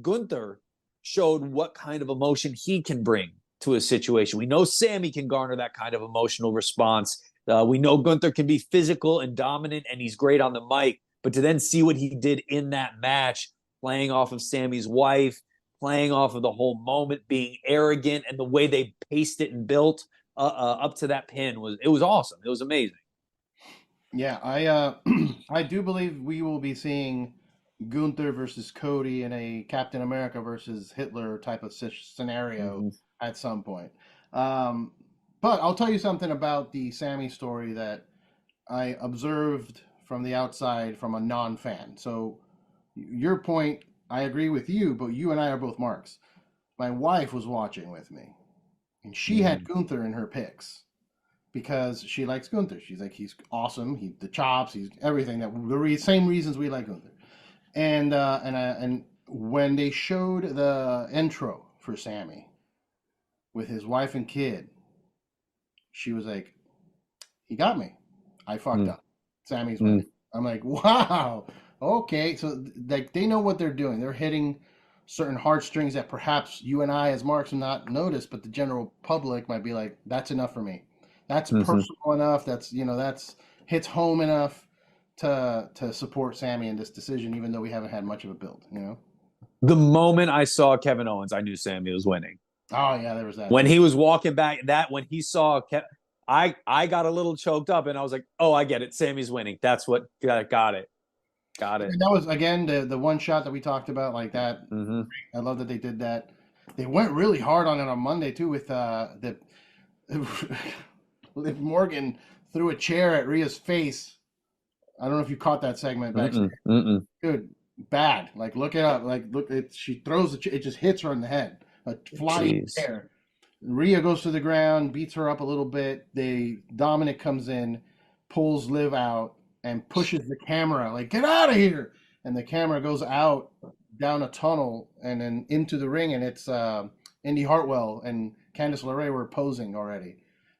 Gunther showed what kind of emotion he can bring to a situation. We know Sammy can garner that kind of emotional response. We know Gunther can be physical and dominant, and he's great on the mic. But to then see what he did in that match, playing off of Sammy's wife, playing off of the whole moment, being arrogant, and the way they paced it and built up to that pin was awesome. It was amazing. Yeah, I do believe we will be seeing Gunther versus Cody in a Captain America versus Hitler type of scenario at some point. But I'll tell you something about the Sammy story that I observed from the outside from a non-fan. So your point, I agree with you, but you and I are both marks. My wife was watching with me, and she had Gunther in her picks because she likes Gunther. She's like, he's awesome. The chops, he's everything. The same reasons we like Gunther. And when they showed the intro for Sammy with his wife and kid, she was like, he got me. I fucked up. Sammy's winning. I'm like, wow. Okay. So like they know what they're doing. They're hitting certain heartstrings that perhaps you and I as marks will not notice, but the general public might be like, that's enough for me. That's personal enough. That's hits home enough to support Sammy in this decision, even though we haven't had much of a build, you know? The moment I saw Kevin Owens, I knew Sammy was winning. Oh yeah, there was that. When he was walking back, when he saw I got a little choked up and I was like, oh, I get it. Sammy's winning. That's what got it. And that was again the one shot that we talked about, like that. I love that they did that. They went really hard on it on Monday too with Liv Morgan threw a chair at Rhea's face. I don't know if you caught that segment backstage. Dude, bad. Like look it up. Like look, she throws it just hits her in the head. A flying chair. Rhea goes to the ground, beats her up a little bit. Dominic comes in, pulls Liv out, and pushes the camera like, get out of here. And the camera goes out down a tunnel and then into the ring, and it's Indy Hartwell and Candice LeRae were posing already.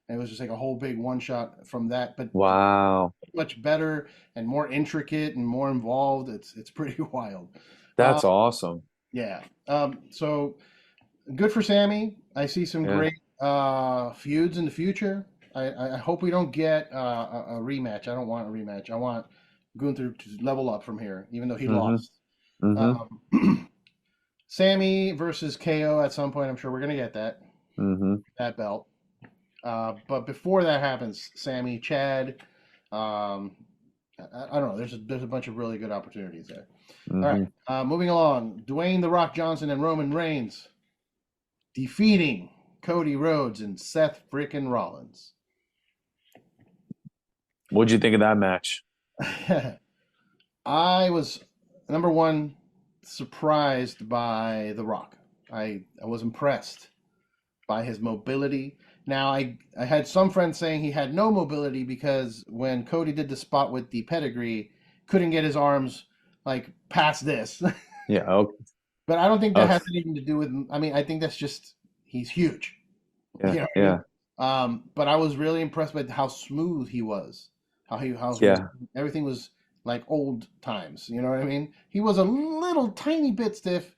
And it was just like a whole big one shot from that. But wow, much better and more intricate and more involved. It's pretty wild. That's awesome. Yeah. So good for Sammy. I see some great feuds in the future. I hope we don't get a rematch. I don't want a rematch. I want Gunther to level up from here, even though he lost. Sammy versus KO at some point. I'm sure we're going to get that. That belt. But before that happens, Sammy, Chad, I don't know. There's a bunch of really good opportunities there. All right. Moving along. Dwayne "The Rock" Johnson and Roman Reigns defeating Cody Rhodes and Seth frickin' Rollins. What'd you think of that match? I was, number one, surprised by The Rock. I was impressed by his mobility. Now, I had some friends saying he had no mobility because when Cody did the spot with the pedigree, couldn't get his arms like past this. Yeah. Okay. But I don't think that has anything to do with. I mean, I think that's just he's huge. Yeah, You know what I yeah, mean? But I was really impressed by how smooth he was. How he was, yeah. everything was like old times. You know what I mean? He was a little tiny bit stiff,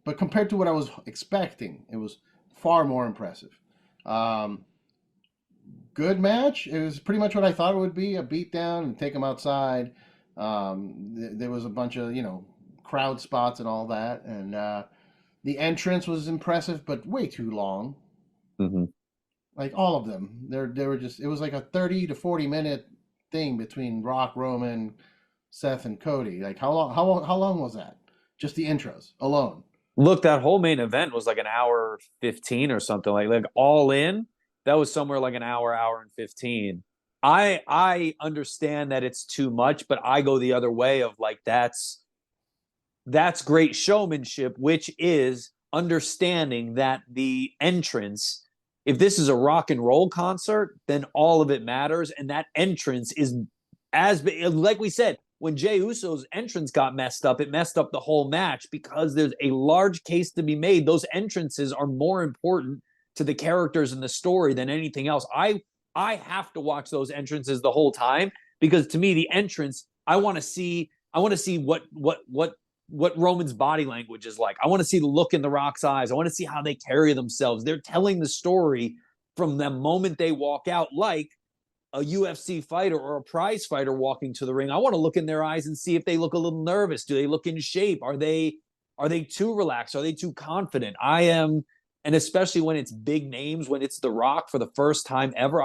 but compared to what I was expecting, it was far more impressive. Um, Good match. It was pretty much what I thought it would be, a beatdown and take him outside. There was a bunch of, crowd spots and all that. And the entrance was impressive, but way too long. Hmm. Like all of them. They were just, it was like a 30 to 40 minute thing between Rock, Roman, Seth, and Cody. Like how long was that? Just the intros alone. Look, that whole main event was like an hour 15 or something like all in. That was somewhere like an hour and 15. I understand that it's too much, but I go the other way of like that's great showmanship, which is understanding that the entrance, if this is a rock and roll concert, then all of it matters. And that entrance is as like we said, when Jey Uso's entrance got messed up, it messed up the whole match because there's a large case to be made. Those entrances are more important to the characters and the story than anything else. I have to watch those entrances the whole time because to me the entrance I want to see what Roman's body language is like. I want to see the look in the Rock's eyes. I want to see how they carry themselves. They're telling the story from the moment they walk out, like a UFC fighter or a prize fighter walking to the ring. I want to look in their eyes and see if they look a little nervous. Do they look in shape? Are they too relaxed? Are they too confident? I am, and especially when it's big names, when it's The Rock for the first time ever,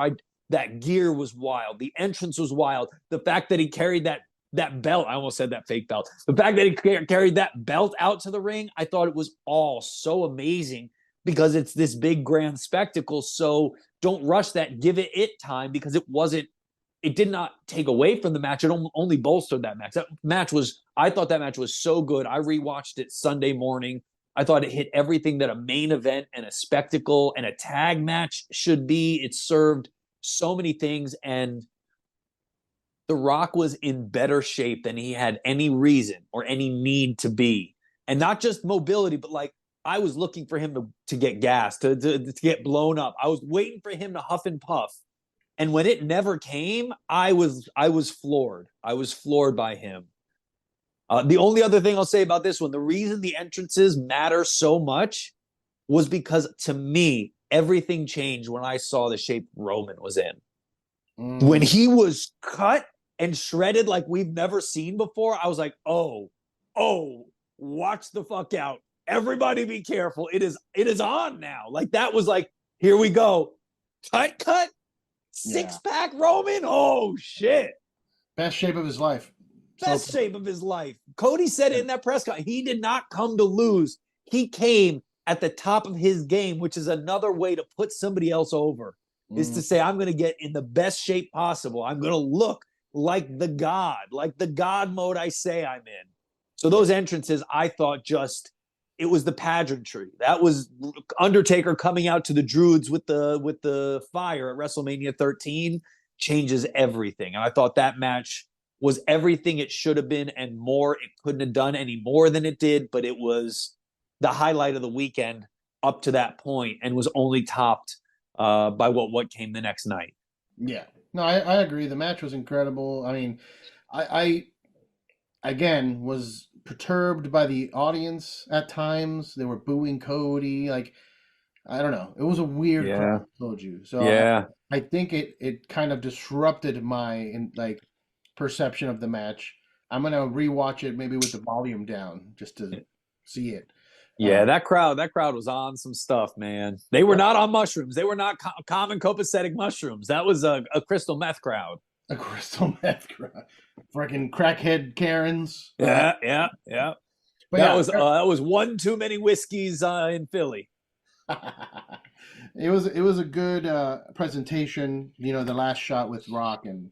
that gear was wild. The entrance was wild. The fact that he carried that belt, I almost said that fake belt. The fact that he carried that belt out to the ring, I thought it was all so amazing because it's this big grand spectacle. So don't rush that. Give it time because it did not take away from the match. It only bolstered that match. I thought that match was so good. I rewatched it Sunday morning. I thought it hit everything that a main event and a spectacle and a tag match should be. It served so many things, and The Rock was in better shape than he had any reason or any need to be. And not just mobility, but like I was looking for him to get gassed, to get blown up. I was waiting for him to huff and puff. And when it never came, I was floored. I was floored by him. The only other thing I'll say about this one, the reason the entrances matter so much was because to me, everything changed when I saw the shape Roman was in. When he was cut and shredded like we've never seen before, I was like, oh, watch the fuck out. Everybody be careful. It is on now. Like that was like, here we go. Cut, six-pack Roman. Oh shit. Best shape of his life. Best shape of his life. Cody said it in that press conference. He did not come to lose. He came at the top of his game, which is another way to put somebody else over, is to say, I'm going to get in the best shape possible. I'm going to look like the God mode I say I'm in. So those entrances, I thought it was the pageantry. That was Undertaker coming out to the Druids with the fire at WrestleMania 13 changes everything. And I thought that match was everything it should have been and more. It couldn't have done any more than it did, but it was the highlight of the weekend up to that point and was only topped by what came the next night. Yeah. No, I agree. The match was incredible. I mean, I again was perturbed by the audience at times. They were booing Cody. Like, I don't know. It was a weird crowd, I told you. So I think it kind of disrupted my perception of the match. I'm gonna rewatch it maybe with the volume down just to see it. Yeah, that crowd was on some stuff, man. They were not on mushrooms. They were not common copacetic mushrooms. That was a crystal meth crowd. A crystal meth crowd. Freaking crackhead Karens. Yeah. But that was one too many whiskeys in Philly. It was a good presentation. The last shot with Rock and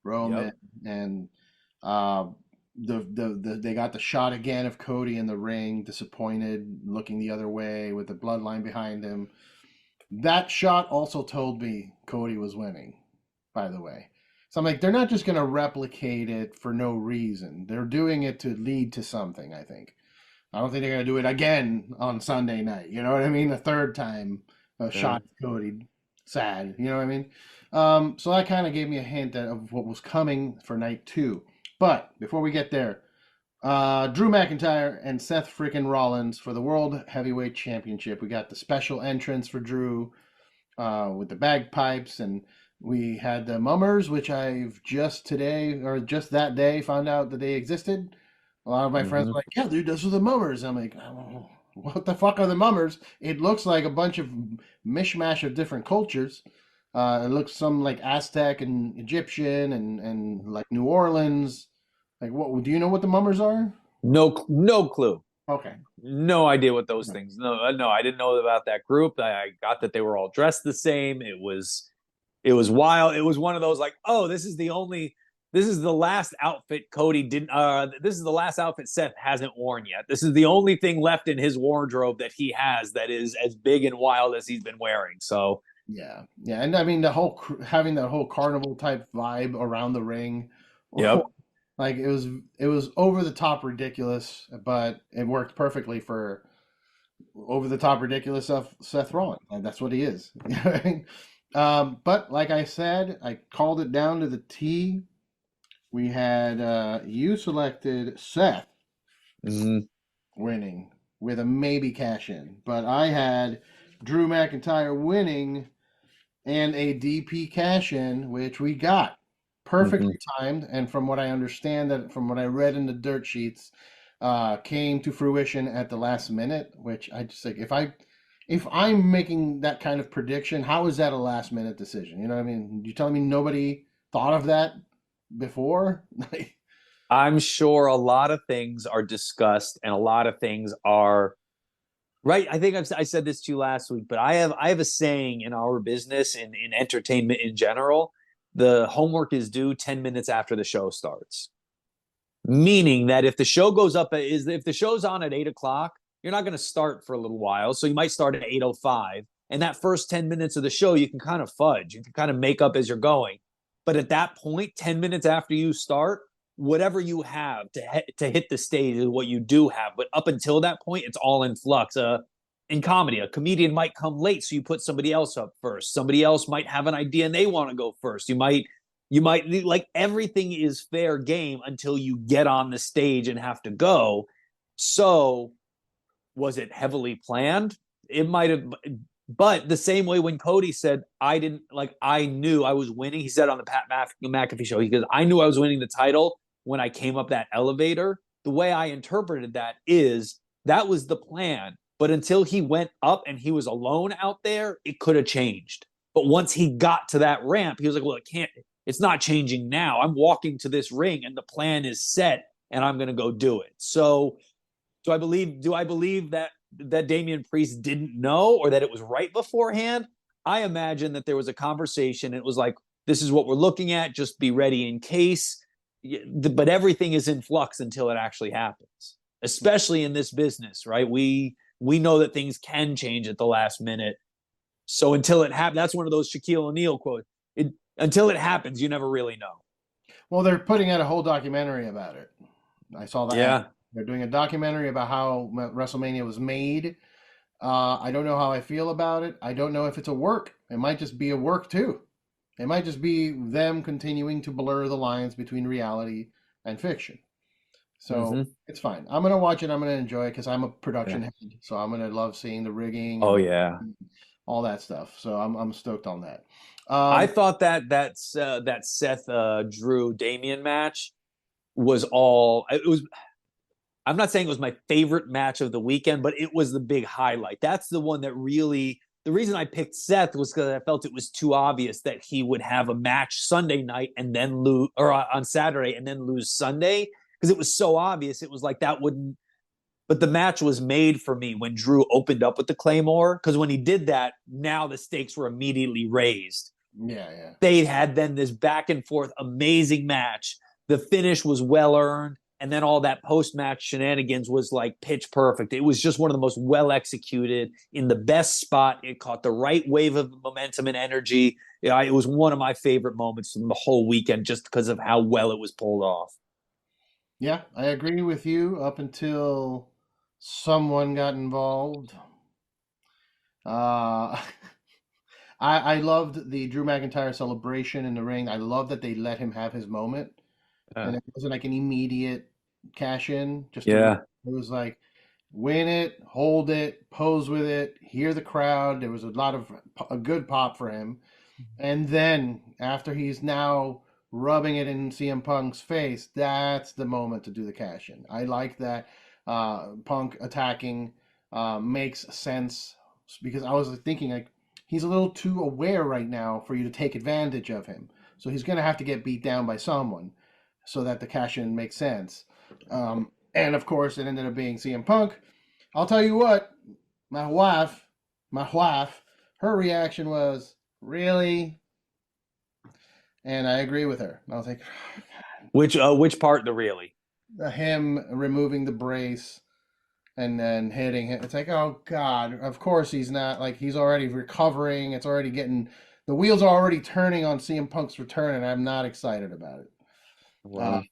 Roman, and they got the shot again of Cody in the ring, disappointed, looking the other way with the bloodline behind him. That shot also told me Cody was winning, by the way. So I'm like, they're not just going to replicate it for no reason. They're doing it to lead to something, I think. I don't think they're gonna do it again on Sunday night. You know what I mean? A third time, a Yeah. shot at Cody. Sad. You know what I mean? So that kind of gave me a hint of what was coming for night two. But before we get there, Drew McIntyre and Seth freaking Rollins for the World Heavyweight Championship. We got the special entrance for Drew with the bagpipes, and we had the Mummers, which I've just today or just that day found out that they existed. A lot of my friends Hmm. were like, "Yeah, dude, those are the Mummers." I'm like, "Oh, what the fuck are the Mummers?" It looks like a bunch of mishmash of different cultures. It looks some like Aztec and Egyptian and like New Orleans. Like, what do you know what the Mummers are? No clue. Okay. No idea what those things. No, I didn't know about that group. I got that they were all dressed the same. It was wild. It was one of those like, oh, this is the last outfit Cody didn't. This is the last outfit Seth hasn't worn yet. This is the only thing left in his wardrobe that he has that is as big and wild as he's been wearing. So, Yeah, yeah, and I mean the whole having that whole carnival type vibe around the ring, yep. like it was over the top ridiculous, but it worked perfectly for over the top ridiculous of Seth Rollins. Like, that's what he is. You know what I mean? But like I said, I called it down to the T. We had you selected Seth Mhm. winning with a maybe cash in, but I had Drew McIntyre winning and a DP cash in, which we got Mhm. perfectly timed. And from what I understand, that from what I read in the dirt sheets, came to fruition at the last minute. Which I just think if I'm making that kind of prediction, how is that a last minute decision? You know what I mean? You telling me nobody thought of that before? I'm sure a lot of things are discussed and a lot of things are right. I think I said this to you last week, but I have a saying in our business and in entertainment in general. The homework is due 10 minutes after the show starts. Meaning that if the show goes up is if the show's on at 8 o'clock, you're not going to start for a little while. So you might start at 8:05. And that first 10 minutes of the show, you can kind of fudge. You can kind of make up as you're going. But at that point, 10 minutes after you start, whatever you have to hit the stage is what you do have. But up until that point, it's all in flux. In comedy, a comedian might come late, so you put somebody else up first. Somebody else might have an idea and they want to go first. You might like everything is fair game until you get on the stage and have to go. So was it heavily planned? It might have, but the same way when Cody said, I didn't like, I knew I was winning. He said on the Pat McAfee show, he goes, I knew I was winning the title when I came up that elevator. The way I interpreted that is that was the plan. But until he went up and he was alone out there, it could have changed. But once he got to that ramp, he was like, well, it's not changing now. I'm walking to this ring and the plan is set and I'm going to go do it. So do I believe that Damian Priest didn't know or that it was right beforehand? I imagine that there was a conversation. It was like, this is what we're looking at. Just be ready in case. But everything is in flux until it actually happens, especially in this business, right? We know that things can change at the last minute. So until it happens, that's one of those Shaquille O'Neal quotes. Until it happens, you never really know. Well, they're putting out a whole documentary about it. I saw that. Yeah. They're doing a documentary about how WrestleMania was made. I don't know how I feel about it. I don't know if it's a work. It might just be a work too. It might just be them continuing to blur the lines between reality and fiction. So Mm-hmm. it's fine. I'm gonna watch it. I'm gonna enjoy it because I'm a production Yeah. head. So I'm gonna love seeing the rigging Oh and yeah. all that stuff. So I'm stoked on that. I Um, thought that Seth Drew Damian match was all it was. I'm not saying it was my favorite match of the weekend, but it was the big highlight. That's the one that really. The reason I picked Seth was because I felt it was too obvious that he would have a match Sunday night and then lose, or on Saturday and then lose Sunday, because it was so obvious. It was like that wouldn't. But the match was made for me when Drew opened up with the Claymore, because when he did that, now the stakes were immediately raised. yeah, yeah. They had then this back and forth amazing match. The finish was well earned. And then all that post match shenanigans was like pitch perfect. It was just one of the most well executed in the best spot. It caught the right wave of momentum and energy. Yeah, it was one of my favorite moments from the whole weekend just because of how well it was pulled off. Yeah, I agree with you up until someone got involved. Uh, I loved the Drew McIntyre celebration in the ring. I love that they let him have his moment, Yeah. and it wasn't like an immediate cash in. It Yeah. was like win it, hold it, pose with it, hear the crowd. There was a lot of a good pop for him, and then after he's now rubbing it in CM Punk's face, that's the moment to do the cash in. I like that. Punk attacking makes sense because I was thinking like he's a little too aware right now for you to take advantage of him. So he's going to have to get beat down by someone so that the cash in makes sense. And of course, it ended up being CM Punk. I'll tell you what, my wife, my wife, her reaction was really, and I agree with her. I was like, Which part the really? him removing the brace and then hitting it. It's like, oh God, of course he's not like he's already recovering. It's already getting the wheels are already turning on CM Punk's return, and I'm not excited about it. Uh, Well,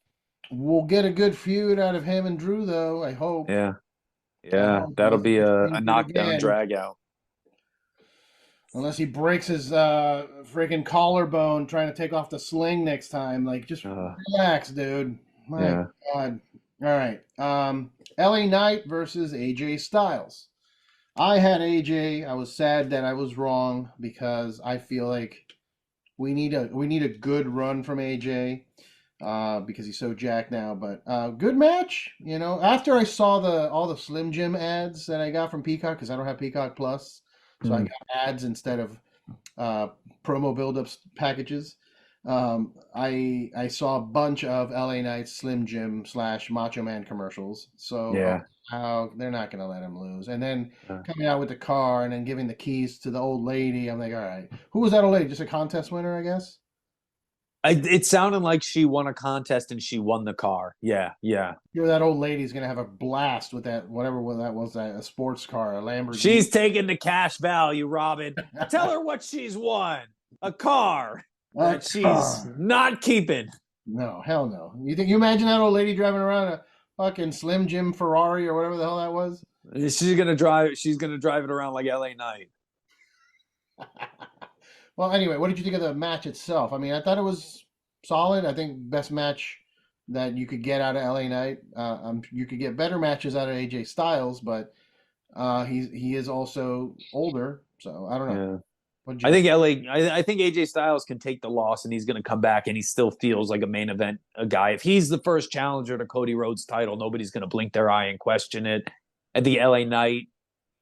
we'll get a good feud out of him and Drew, though. I hope. yeah. I Yeah. hope That'll unless he be gets a injured knockdown again, drag out. unless he breaks his freaking collarbone trying to take off the sling next time. Like, just relax, dude. My Yeah. God. All right. LA Knight versus AJ Styles. I had AJ. I was sad that I was wrong because I feel like we need a good run from AJ because he's so jacked now. But good match, After I saw all the Slim Jim ads that I got from Peacock because I don't have Peacock Plus, so I Mm. got ads instead of uh, promo build-ups packages. I saw a bunch of LA Knight's Slim Jim / Macho Man commercials. So Yeah. how they're not gonna let him lose. And then Uh, coming out with the car and then giving the keys to the old lady. I'm like, all right, who was that old lady? Just a contest winner, I guess. it sounded like she won a contest and she won the car. Yeah. Yeah. You know, that old lady's gonna have a blast with that whatever that was, that a sports car, a Lamborghini. She's taking the cash value, Robin. Tell her what she's won. A car A that she's car. not keeping. No, hell no. You imagine that old lady driving around a fucking Slim Jim Ferrari or whatever the hell that was? She's gonna drive it around like LA Knight. Well, anyway, what did you think of the match itself? I mean, I thought it was solid. I think best match that you could get out of LA Knight. You could get better matches out of AJ Styles, but he is also older, so I don't know. Yeah. What did you I think? think I think AJ Styles can take the loss and he's going to come back and he still feels like a main event a guy. If he's the first challenger to Cody Rhodes' title, nobody's going to blink their eye and question it. At the LA Knight,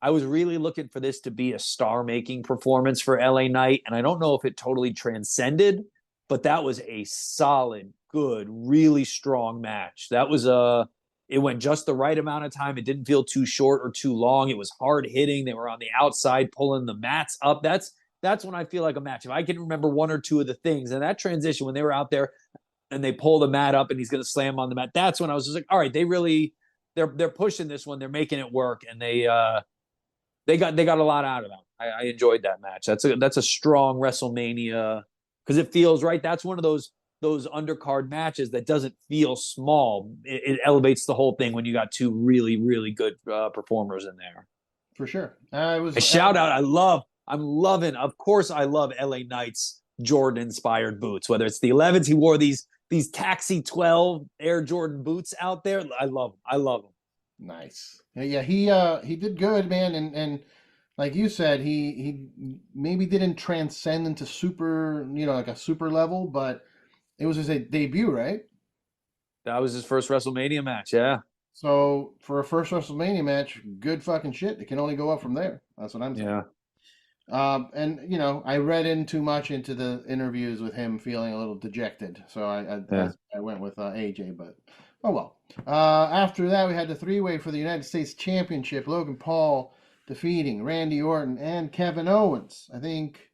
I was really looking for this to be a star-making performance for LA Knight, and I don't know if it totally transcended, but that was a solid, good, really strong match. It went just the right amount of time. It didn't feel too short or too long. It was hard hitting. They were on the outside pulling the mats up. That's when I feel like a match. If I can remember one or two of the things, and that transition when they were out there and they pull the mat up and he's going to slam on the mat, that's when I was just like, all right, they're pushing this one, they're making it work, and they got a lot out of that. I enjoyed that match. That's a strong WrestleMania because it feels right. That's one of those undercard matches that doesn't feel small. It elevates the whole thing when you got two really really good performers in there. For sure. I A was shout out. I'm loving. Of course, I love LA Knight's Jordan inspired boots. Whether it's the 11s, he wore these Taxi 12 Air Jordan boots out there. I love them. I love them. nice. Yeah, he did good, man, and like you said, he maybe didn't transcend into super, like a super level, but it was his debut, right? That was his first WrestleMania match. Yeah. So for a first WrestleMania match, good fucking shit. It can only go up from there. That's what I'm saying. Yeah. And I read in too much into the interviews with him feeling a little dejected, so Yeah. I went with AJ. But oh well. After that, we had the three-way for the United States Championship. Logan Paul defeating Randy Orton and Kevin Owens. I think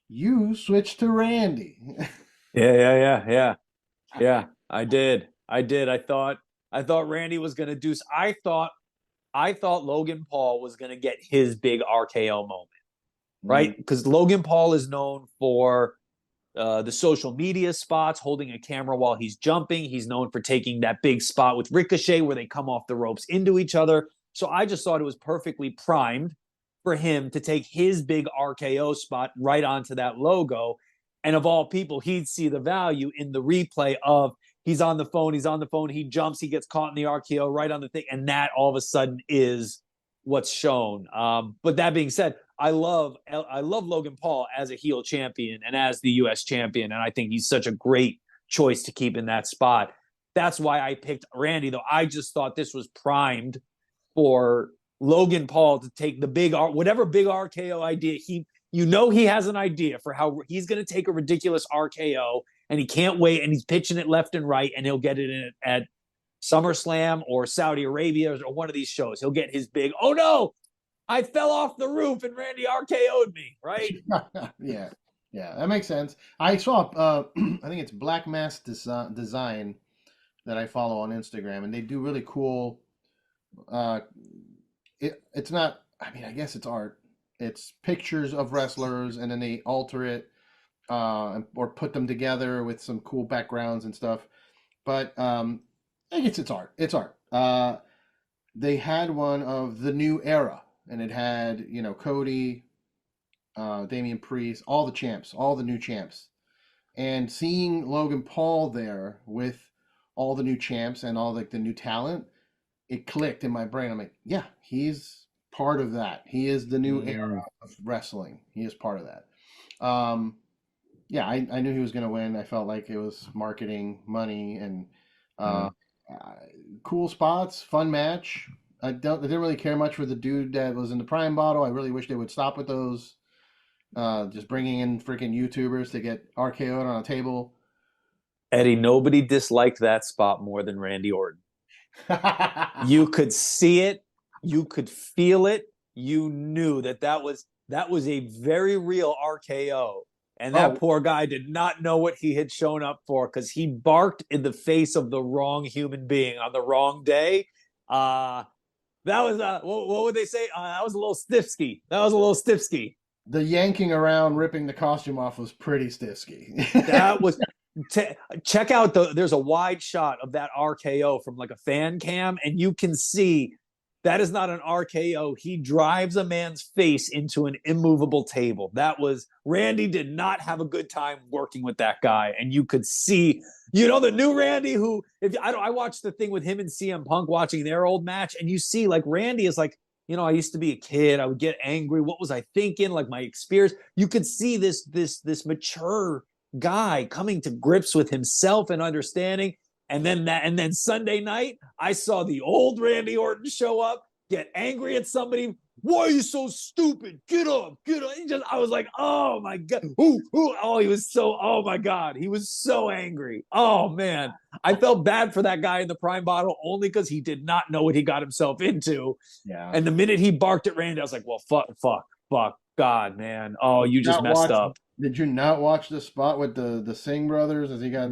you switched to Randy. Yeah. Yeah. I did. I thought Randy was gonna do. I thought Logan Paul was gonna get his big RKO moment, right? Because Logan Paul is known for the social media spots, holding a camera while he's jumping. He's known for taking that big spot with Ricochet where they come off the ropes into each other. So I just thought it was perfectly primed for him to take his big RKO spot right onto that logo. And of all people, he'd see the value in the replay of he's on the phone, he jumps, he gets caught in the RKO right on the thing. And that all of a sudden is what's shown. But that being said, I love Logan Paul as a heel champion and as the US champion. And I think he's such a great choice to keep in that spot. That's why I picked Randy, though. I just thought this was primed for Logan Paul to take the whatever big RKO idea he has an idea for how he's going to take a ridiculous RKO, and he can't wait, and he's pitching it left and right, and he'll get it in at SummerSlam or Saudi Arabia or one of these shows. He'll get his big, oh no, I fell off the roof and Randy RKO'd me, right? Yeah, that makes sense. I saw, I think it's Black Mask Design that I follow on Instagram, and they do really cool. It's not, I mean, I guess it's art. It's pictures of wrestlers, and then they alter it or put them together with some cool backgrounds and stuff. But I guess it's art. It's art. They had one of the new era, and it had, Cody, Damian Priest, all the new champs. And seeing Logan Paul there with all the new champs and all the new talent, it clicked in my brain. I'm like, yeah, he's part of that. He is the new era of wrestling. He is part of that. Yeah, I knew he was going to win. I felt like it was marketing, money, and cool spots, fun match. I didn't really care much for the dude that was in the Prime bottle. I really wish they would stop with those. Just bringing in freaking YouTubers to get RKO'd on a table. Eddie, nobody disliked that spot more than Randy Orton. You could see it, you could feel it, you knew that was a very real RKO, and that poor guy did not know what he had shown up for, because he barked in the face of the wrong human being on the wrong day. That was what would they say? That was a little stiffsky. The yanking around, ripping the costume off was pretty stiffsky. That was. Check out there's a wide shot of that RKO from like a fan cam, and you can see that is not an RKO. He drives a man's face into an immovable table. Randy did not have a good time working with that guy, and you could see, the new Randy who, I watched the thing with him and CM Punk watching their old match, and you see like Randy is like, I used to be a kid. I would get angry. What was I thinking? Like my experience. You could see this mature guy coming to grips with himself and understanding. And then Sunday night, I saw the old Randy Orton show up, get angry at somebody. Why are you so stupid? Get up. I was like, oh my God. Oh my God. He was so angry. Oh man. I felt bad for that guy in the Prime bottle only because he did not know what he got himself into. Yeah. And the minute he barked at Randy, I was like, well, fuck, God, man. Oh, you just messed up. Did you not watch the spot with the Singh brothers as he got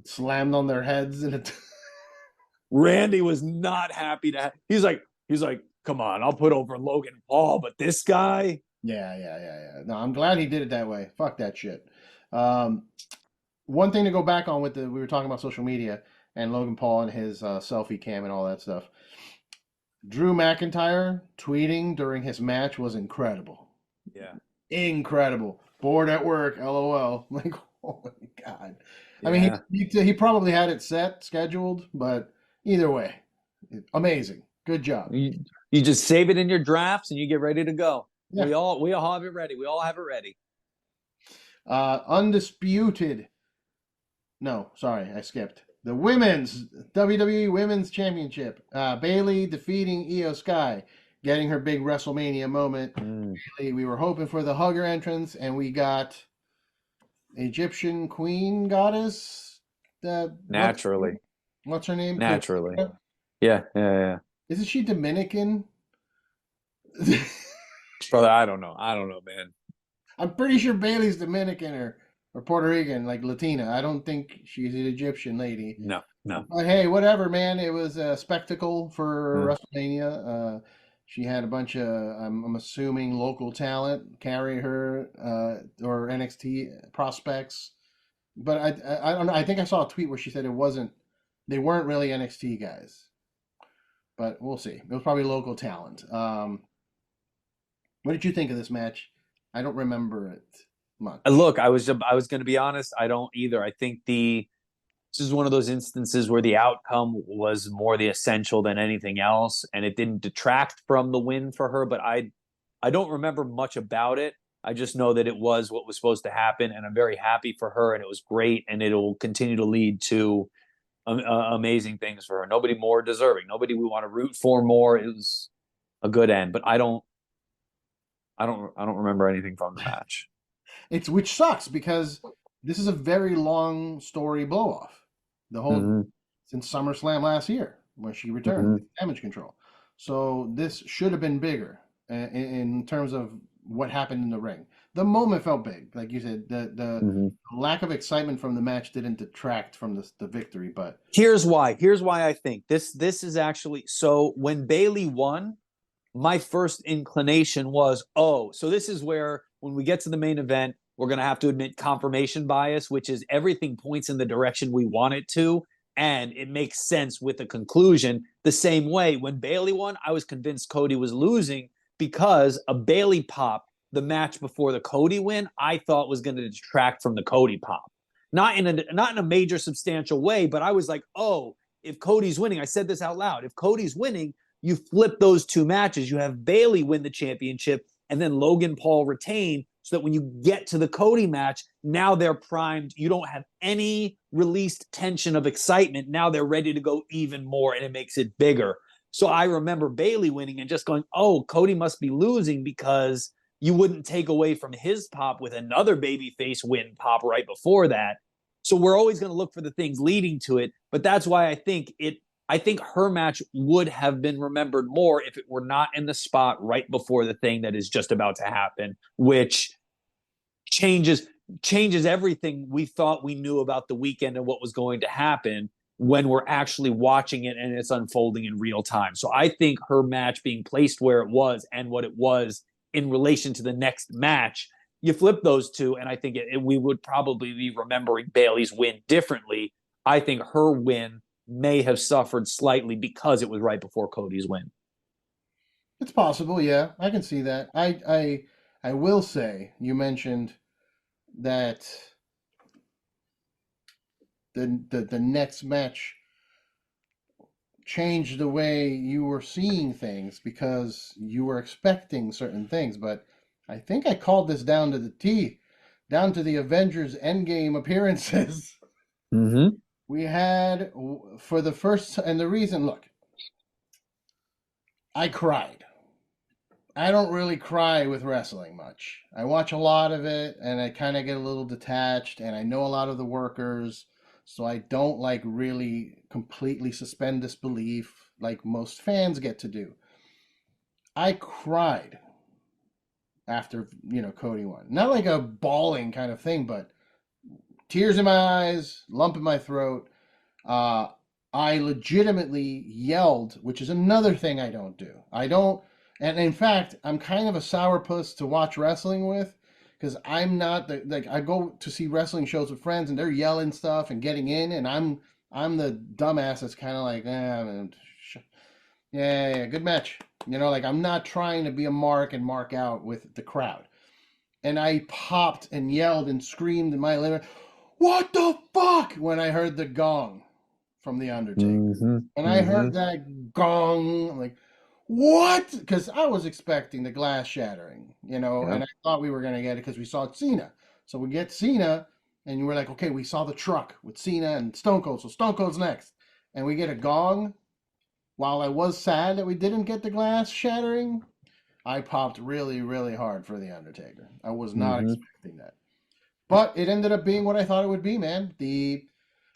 slammed on their heads? Randy was not happy he's like, come on, I'll put over Logan Paul, but this guy. Yeah. No, I'm glad he did it that way. Fuck that shit. One thing to go back on we were talking about social media and Logan Paul and his selfie cam and all that stuff. Drew McIntyre tweeting during his match was incredible. Yeah. Incredible. Bored at work, LOL. Like, oh my God. Yeah. I mean, he probably had it scheduled, but either way, amazing. Good job. You just save it in your drafts and you get ready to go. Yeah. We all have it ready. We all have it ready. Undisputed. No, sorry, I skipped. The women's WWE Women's Championship. Bayley defeating Io Sky, getting her big WrestleMania moment. Bayley, we were hoping for the hugger entrance, and we got Egyptian Queen Goddess. Naturally. What's her name? Naturally. Yeah. Isn't she Dominican? Brother, I don't know, man. I'm pretty sure Bayley's Dominican or Puerto Rican, like Latina. I don't think she's an Egyptian lady. No. But hey, whatever, man. It was a spectacle for WrestleMania. She had a bunch of, I'm assuming, local talent carry her, or NXT prospects. But I don't know. I think I saw a tweet where she said they weren't really NXT guys. But we'll see. It was probably local talent. What did you think of this match? I don't remember it much. Look, I was going to be honest. I don't either. I think this is one of those instances where the outcome was more the essential than anything else, and it didn't detract from the win for her. But I don't remember much about it. I just know that it was what was supposed to happen, and I'm very happy for her, and it was great, and it'll continue to lead to amazing things for her. Nobody more deserving. Nobody we want to root for more. It was a good end, but I don't remember anything from the match. Which sucks because this is a very long story blow off. The whole since SummerSlam last year when she returned with Damage Control. So this should have been bigger in terms of what happened in the ring. The moment felt big, like you said. The lack of excitement from the match didn't detract from the victory. But here's why. Here's why I think this is actually so. When Bayley won, my first inclination was, oh, so this is where when we get to the main event, we're going to have to admit confirmation bias, which is everything points in the direction we want it to, and it makes sense with the conclusion. The same way when Bayley won, I was convinced Cody was losing because a Bayley pop, the match before the Cody win, I thought was going to detract from the Cody pop. Not in a major substantial way, but I was like, oh, if Cody's winning, I said this out loud, if Cody's winning, you flip those two matches. You have Bayley win the championship and then Logan Paul retain, so that when you get to the Cody match, now they're primed. You don't have any released tension of excitement. Now they're ready to go even more, and it makes it bigger. So I remember Bayley winning and just going, oh, Cody must be losing because you wouldn't take away from his pop with another babyface win pop right before that. So we're always going to look for the things leading to it. But that's why I think her match would have been remembered more if it were not in the spot right before the thing that is just about to happen, which changes everything we thought we knew about the weekend and what was going to happen when we're actually watching it and it's unfolding in real time. So I think her match being placed where it was and what it was in relation to the next match, you flip those two, and I think we would probably be remembering Bayley's win differently. I think her win may have suffered slightly because it was right before Cody's win. It's possible, yeah. I can see that. I will say, you mentioned that the next match changed the way you were seeing things because you were expecting certain things. But I think I called this down to the T, down to the Avengers Endgame appearances. We had, for the first, and the reason, look, I cried. I don't really cry with wrestling much. I watch a lot of it, and I kind of get a little detached, and I know a lot of the workers, so I don't like really completely suspend disbelief like most fans get to do. I cried after, Cody won. Not like a bawling kind of thing, but tears in my eyes, lump in my throat. I legitimately yelled, which is another thing I don't do. And in fact, I'm kind of a sourpuss to watch wrestling with, because I'm not I go to see wrestling shows with friends and they're yelling stuff and getting in, and I'm the dumbass that's kind of like, yeah, good match. I'm not trying to be a mark and mark out with the crowd. And I popped and yelled and screamed in my living room, what the fuck, when I heard the gong from The Undertaker. When I heard that gong, I'm like, what? Because I was expecting the glass shattering, and I thought we were going to get it because we saw Cena. So we get Cena, and we're like, okay, we saw the truck with Cena and Stone Cold, so Stone Cold's next. And we get a gong. While I was sad that we didn't get the glass shattering, I popped really, really hard for The Undertaker. I was not expecting that. But it ended up being what I thought it would be, man.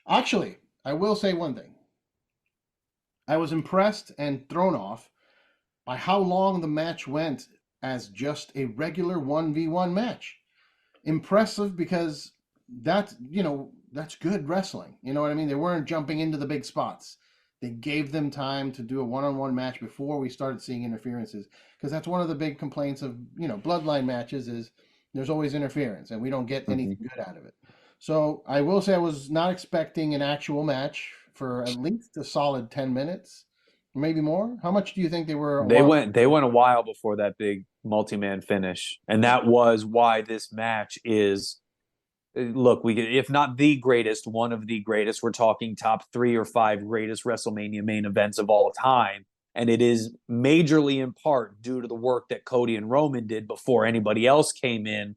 Actually, I will say one thing. I was impressed and thrown off by how long the match went as just a regular 1v1 match. Impressive because that's good wrestling. You know what I mean? They weren't jumping into the big spots. They gave them time to do a one-on-one match before we started seeing interferences, because that's one of the big complaints of bloodline matches is there's always interference and we don't get anything good out of it. So I will say I was not expecting an actual match for at least a solid 10 minutes, maybe more. How much do you think they were? They went a while before that big multi-man finish, and that was why this match is, look, we if not the greatest, one of the greatest. We're talking top 3 or 5 greatest WrestleMania main events of all time. And it is majorly in part due to the work that Cody and Roman did before anybody else came in.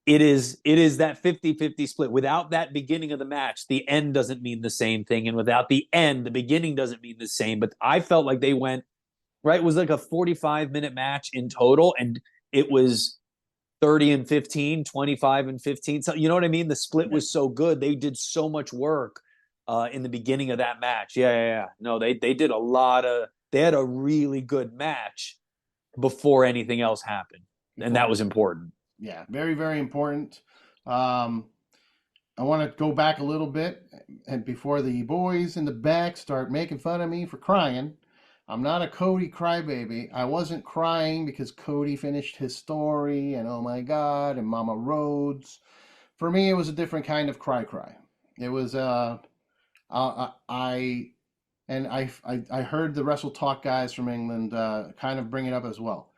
It is that 50-50 split. Without that beginning of the match, the end doesn't mean the same thing. And without the end, the beginning doesn't mean the same. But I felt like they went, right? It was like a 45-minute match in total. And it was 30 and 15, 25 and 15. So, you know what I mean? The split was so good. They did so much work in the beginning of that match. Yeah. No, they did a lot of, they had a really good match before anything else happened. And that was important. Yeah, very, very important. I want to go back a little bit, and before the boys in the back start making fun of me for crying, I'm not a Cody crybaby. I wasn't crying because Cody finished his story and oh my God and Mama Rhodes. For me, it was a different kind of cry. It was I heard the Wrestle Talk guys from England kind of bring it up as well.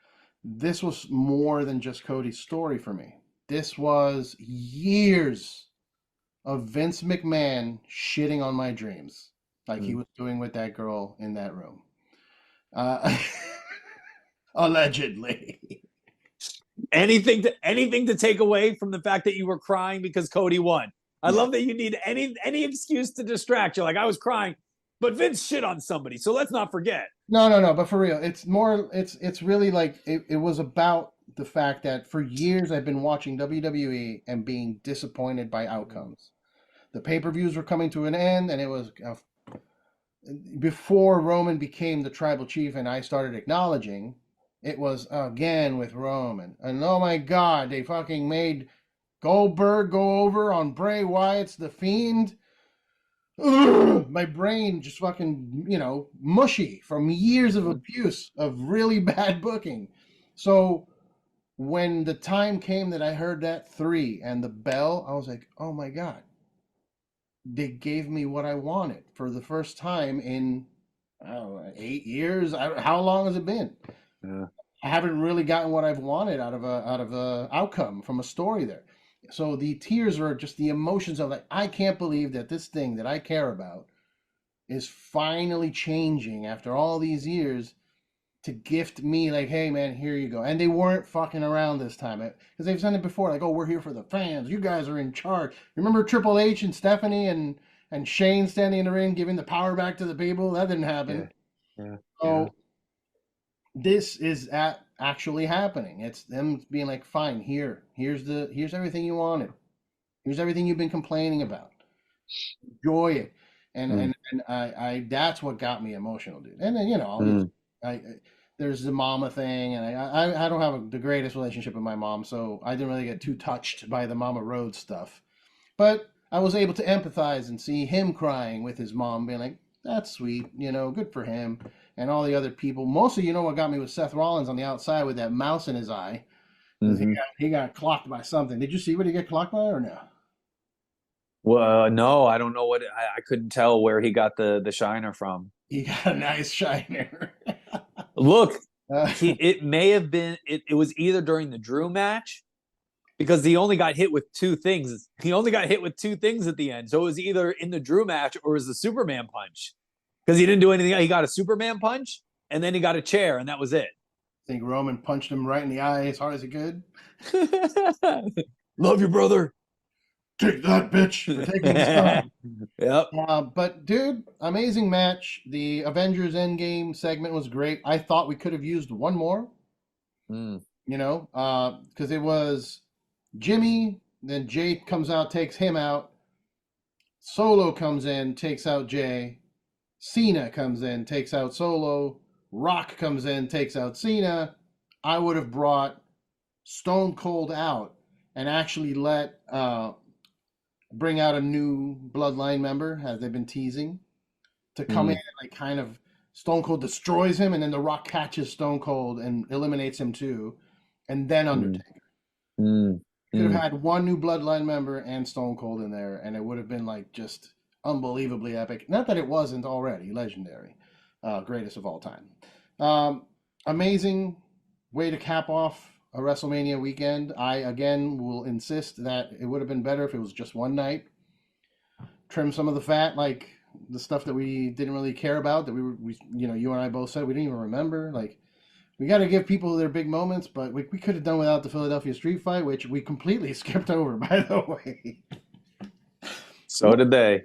This was more than just Cody's story for me. This was years of Vince McMahon shitting on my dreams, like he was doing with that girl in that room. Allegedly. Anything to take away from the fact that you were crying because Cody won. I love that you need any excuse to distract you. Like, I was crying, but Vince shit on somebody, so let's not forget. No, but for real, it's more, it's really like, it was about the fact that for years I've been watching WWE and being disappointed by outcomes. The pay-per-views were coming to an end, and it was before Roman became the tribal chief and I started acknowledging, it was again with Roman. And oh my God, they fucking made Goldberg go over on Bray Wyatt's The Fiend. Ugh, my brain just fucking, mushy from years of abuse, of really bad booking. So when the time came that I heard that 3 and the bell, I was like, oh my God. They gave me what I wanted for the first time in 8 years. How long has it been? Yeah. I haven't really gotten what I've wanted out of a outcome from a story there. So the tears are just the emotions of like, I can't believe that this thing that I care about is finally changing after all these years to gift me like, hey man, here you go. And they weren't fucking around this time because they've done it before. Like, oh, we're here for the fans. You guys are in charge. Remember Triple H and Stephanie and Shane standing in the ring giving the power back to the people? That didn't happen. Yeah. So this is actually happening. It's them being like, fine, here's everything you wanted. Here's everything you've been complaining about. Enjoy it. And I that's what got me emotional, dude. And then there's the mama thing, and I don't have the greatest relationship with my mom, so I didn't really get too touched by the Mama Rhodes stuff. But I was able to empathize and see him crying with his mom, being like, that's sweet, good for him. And all the other people. Mostly, what got me was Seth Rollins on the outside with that mouse in his eye. He got clocked by something. Did you see what he got clocked by or no? Well, no, I don't know what I couldn't tell where he got the shiner from. He got a nice shiner. Look, it may have been it was either during the Drew match, because he only got hit with 2 things. He only got hit with 2 things at the end. So it was either in the Drew match or it was the Superman punch. Because he didn't do anything. He got a Superman punch and then he got a chair, and that was it. I think Roman punched him right in the eye as hard as he could. Love you, brother. Take that, bitch, for taking his time. Yep. But dude, amazing match. The Avengers Endgame segment was great. I thought we could have used one more. Because it was Jimmy, then Jay comes out, takes him out. Solo comes in, takes out Jay. Cena comes in, takes out Solo. Rock comes in, takes out Cena. I would have brought Stone Cold out and actually bring out a new Bloodline member, as they've been teasing. to come in and like kind of Stone Cold destroys him, and then The Rock catches Stone Cold and eliminates him too, and then Undertaker. Could have had one new Bloodline member and Stone Cold in there, and it would have been like just unbelievably epic. Not that it wasn't already legendary, greatest of all time. Amazing way to cap off a WrestleMania weekend. I again will insist that it would have been better if it was just one night. Trim some of the fat, like the stuff that we didn't really care about, that we you and I both said we didn't even remember. Like, we got to give people their big moments, but we could have done without the Philadelphia Street Fight, which we completely skipped over, by the way. So did they.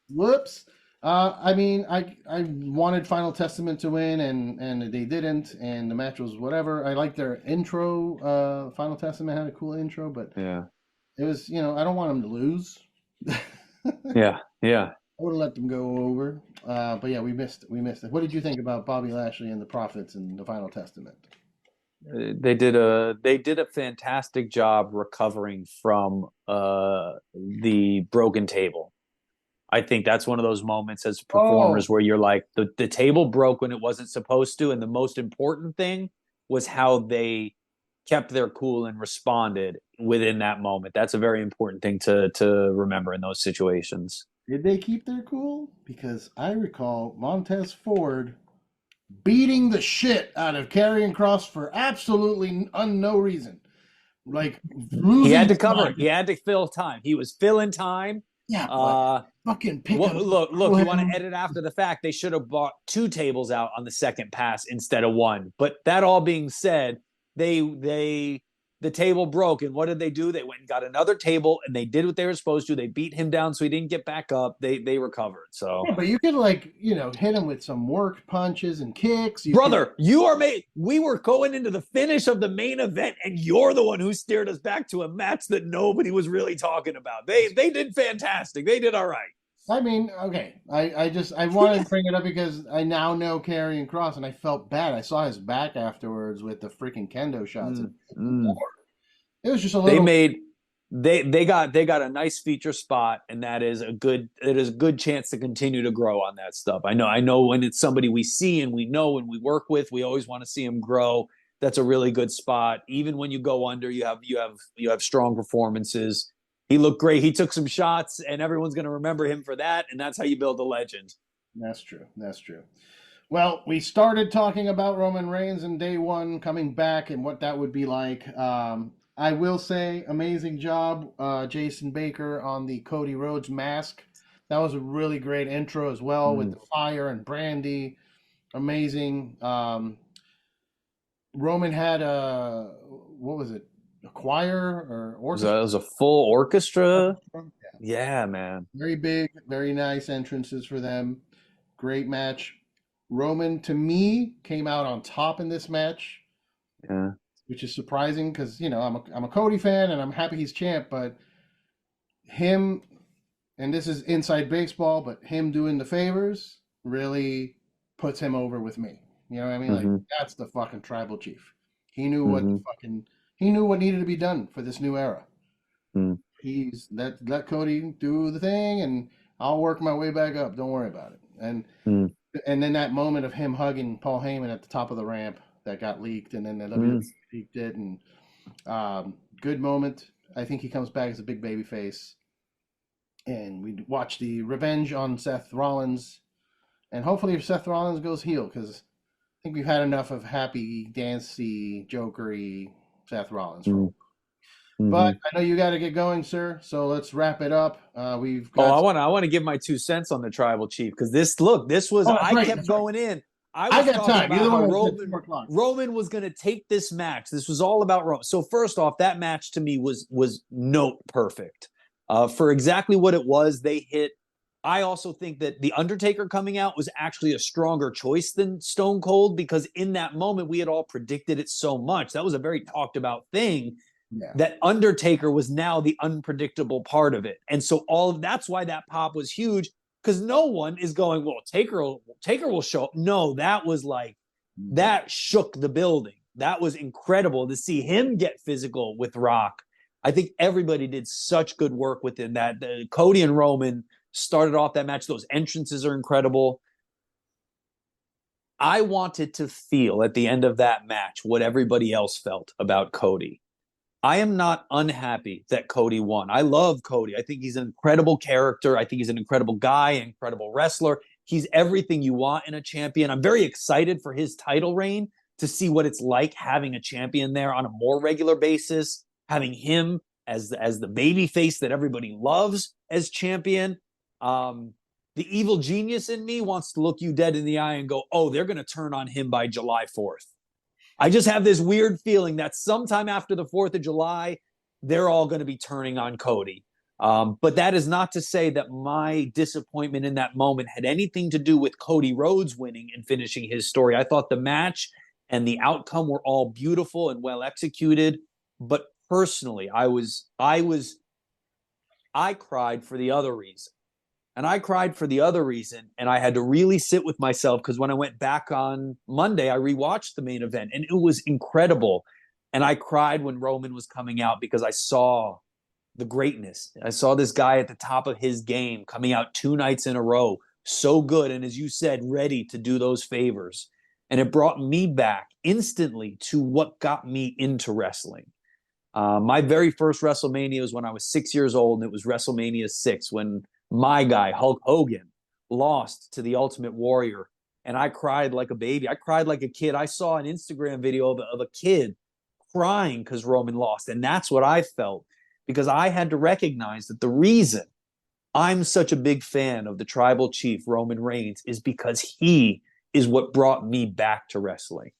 Whoops. I mean, I wanted Final Testament to win, and they didn't, and the match was whatever. I liked their intro. Final Testament had a cool intro, but yeah, it was, I don't want them to lose. yeah. I would have let them go over. But yeah, we missed it. What did you think about Bobby Lashley and the Prophets and the Final Testament? They did a fantastic job recovering from the broken table. I think that's one of those moments as performers where you're like, the table broke when it wasn't supposed to, and the most important thing was how they kept their cool and responded within that moment. That's a very important thing to remember in those situations. Did they keep their cool? Because I recall Montez Ford beating the shit out of Karrion Kross for absolutely no reason. Like, he had to cover. He had to fill time. He was filling time. Yeah, fucking pick up. Look, you want to edit after the fact. They should have bought 2 tables out on the second pass instead of 1. But that all being said, the table broke, and what did they do? They went and got another table, and they did what they were supposed to. They beat him down so he didn't get back up. They recovered. So, yeah, but you could hit him with some work punches and kicks. We were going into the finish of the main event, and you're the one who steered us back to a match that nobody was really talking about. They did fantastic. They did all right. I mean, okay. I wanted to bring it up because I now know Karrion Kross, and I felt bad. I saw his back afterwards with the freaking kendo shots. It was just a little. They got a nice feature spot, and it is a good chance to continue to grow on that stuff. I know when it's somebody we see and we know and we work with, we always want to see him grow. That's a really good spot. Even when you go under, you have strong performances. He looked great. He took some shots, and everyone's going to remember him for that, and that's how you build a legend. That's true. Well, we started talking about Roman Reigns in day one coming back and what that would be like. I will say, amazing job, Jason Baker, on the Cody Rhodes mask. That was a really great intro as well, with the fire and brandy. Amazing. Roman had what was it? A choir or orchestra? It was a full orchestra. Yeah, man. Very big, very nice entrances for them. Great match. Roman, to me, came out on top in this match. Yeah. Which is surprising because, I'm a Cody fan and I'm happy he's champ, but him, and this is inside baseball, but him doing the favors really puts him over with me. You know what I mean? Like, that's the fucking tribal chief. He knew he knew what needed to be done for this new era. He's let Cody do the thing, and I'll work my way back up. Don't worry about it. And then that moment of him hugging Paul Heyman at the top of the ramp that got leaked, and then the WWE leaked it, and good moment. I think he comes back as a big baby face, and we watch the revenge on Seth Rollins, and hopefully Seth Rollins goes heel, because I think we've had enough of happy, dancey, jokery Seth Rollins. But I know you got to get going, sir. So let's wrap it up. We've got. I want to give my 2 cents on the tribal chief, because this was. I kept going in. I got time. Roman was going to take this match. This was all about Roman. So first off, that match to me was note perfect for exactly what it was. They hit. I also think that the Undertaker coming out was actually a stronger choice than Stone Cold, because in that moment we had all predicted it so much. That was a very talked about thing. Yeah. That Undertaker was now the unpredictable part of it. And so that's why that pop was huge, because no one is going, well, Taker will show up. No, that was like, that shook the building. That was incredible to see him get physical with Rock. I think everybody did such good work within that. Cody and Roman started off that match. Those entrances are incredible. I wanted to feel at the end of that match what everybody else felt about Cody. I am not unhappy that Cody won. I love Cody. I think he's an incredible character. I think he's an incredible guy, incredible wrestler. He's everything you want in a champion. I'm very excited for his title reign to see what it's like having a champion there on a more regular basis, having him as the baby face that everybody loves as champion. The evil genius in me wants to look you dead in the eye and go, oh, they're going to turn on him by July 4th. I just have this weird feeling that sometime after the 4th of July, they're all going to be turning on Cody. But that is not to say that my disappointment in that moment had anything to do with Cody Rhodes winning and finishing his story. I thought the match and the outcome were all beautiful and well executed. But personally, I cried for the other reason. And I cried for the other reason, and I had to really sit with myself because when I went back on Monday, I rewatched the main event, and it was incredible. And I cried when Roman was coming out because I saw the greatness. I saw this guy at the top of his game coming out 2 nights in a row, so good, and as you said, ready to do those favors. And it brought me back instantly to what got me into wrestling. My very first WrestleMania was when I was 6 years old, and it was WrestleMania 6 when my guy, Hulk Hogan, lost to the Ultimate Warrior. And I cried like a baby. I cried like a kid. I saw an Instagram video of a kid crying because Roman lost. And that's what I felt because I had to recognize that the reason I'm such a big fan of the tribal chief, Roman Reigns, is because he is what brought me back to wrestling.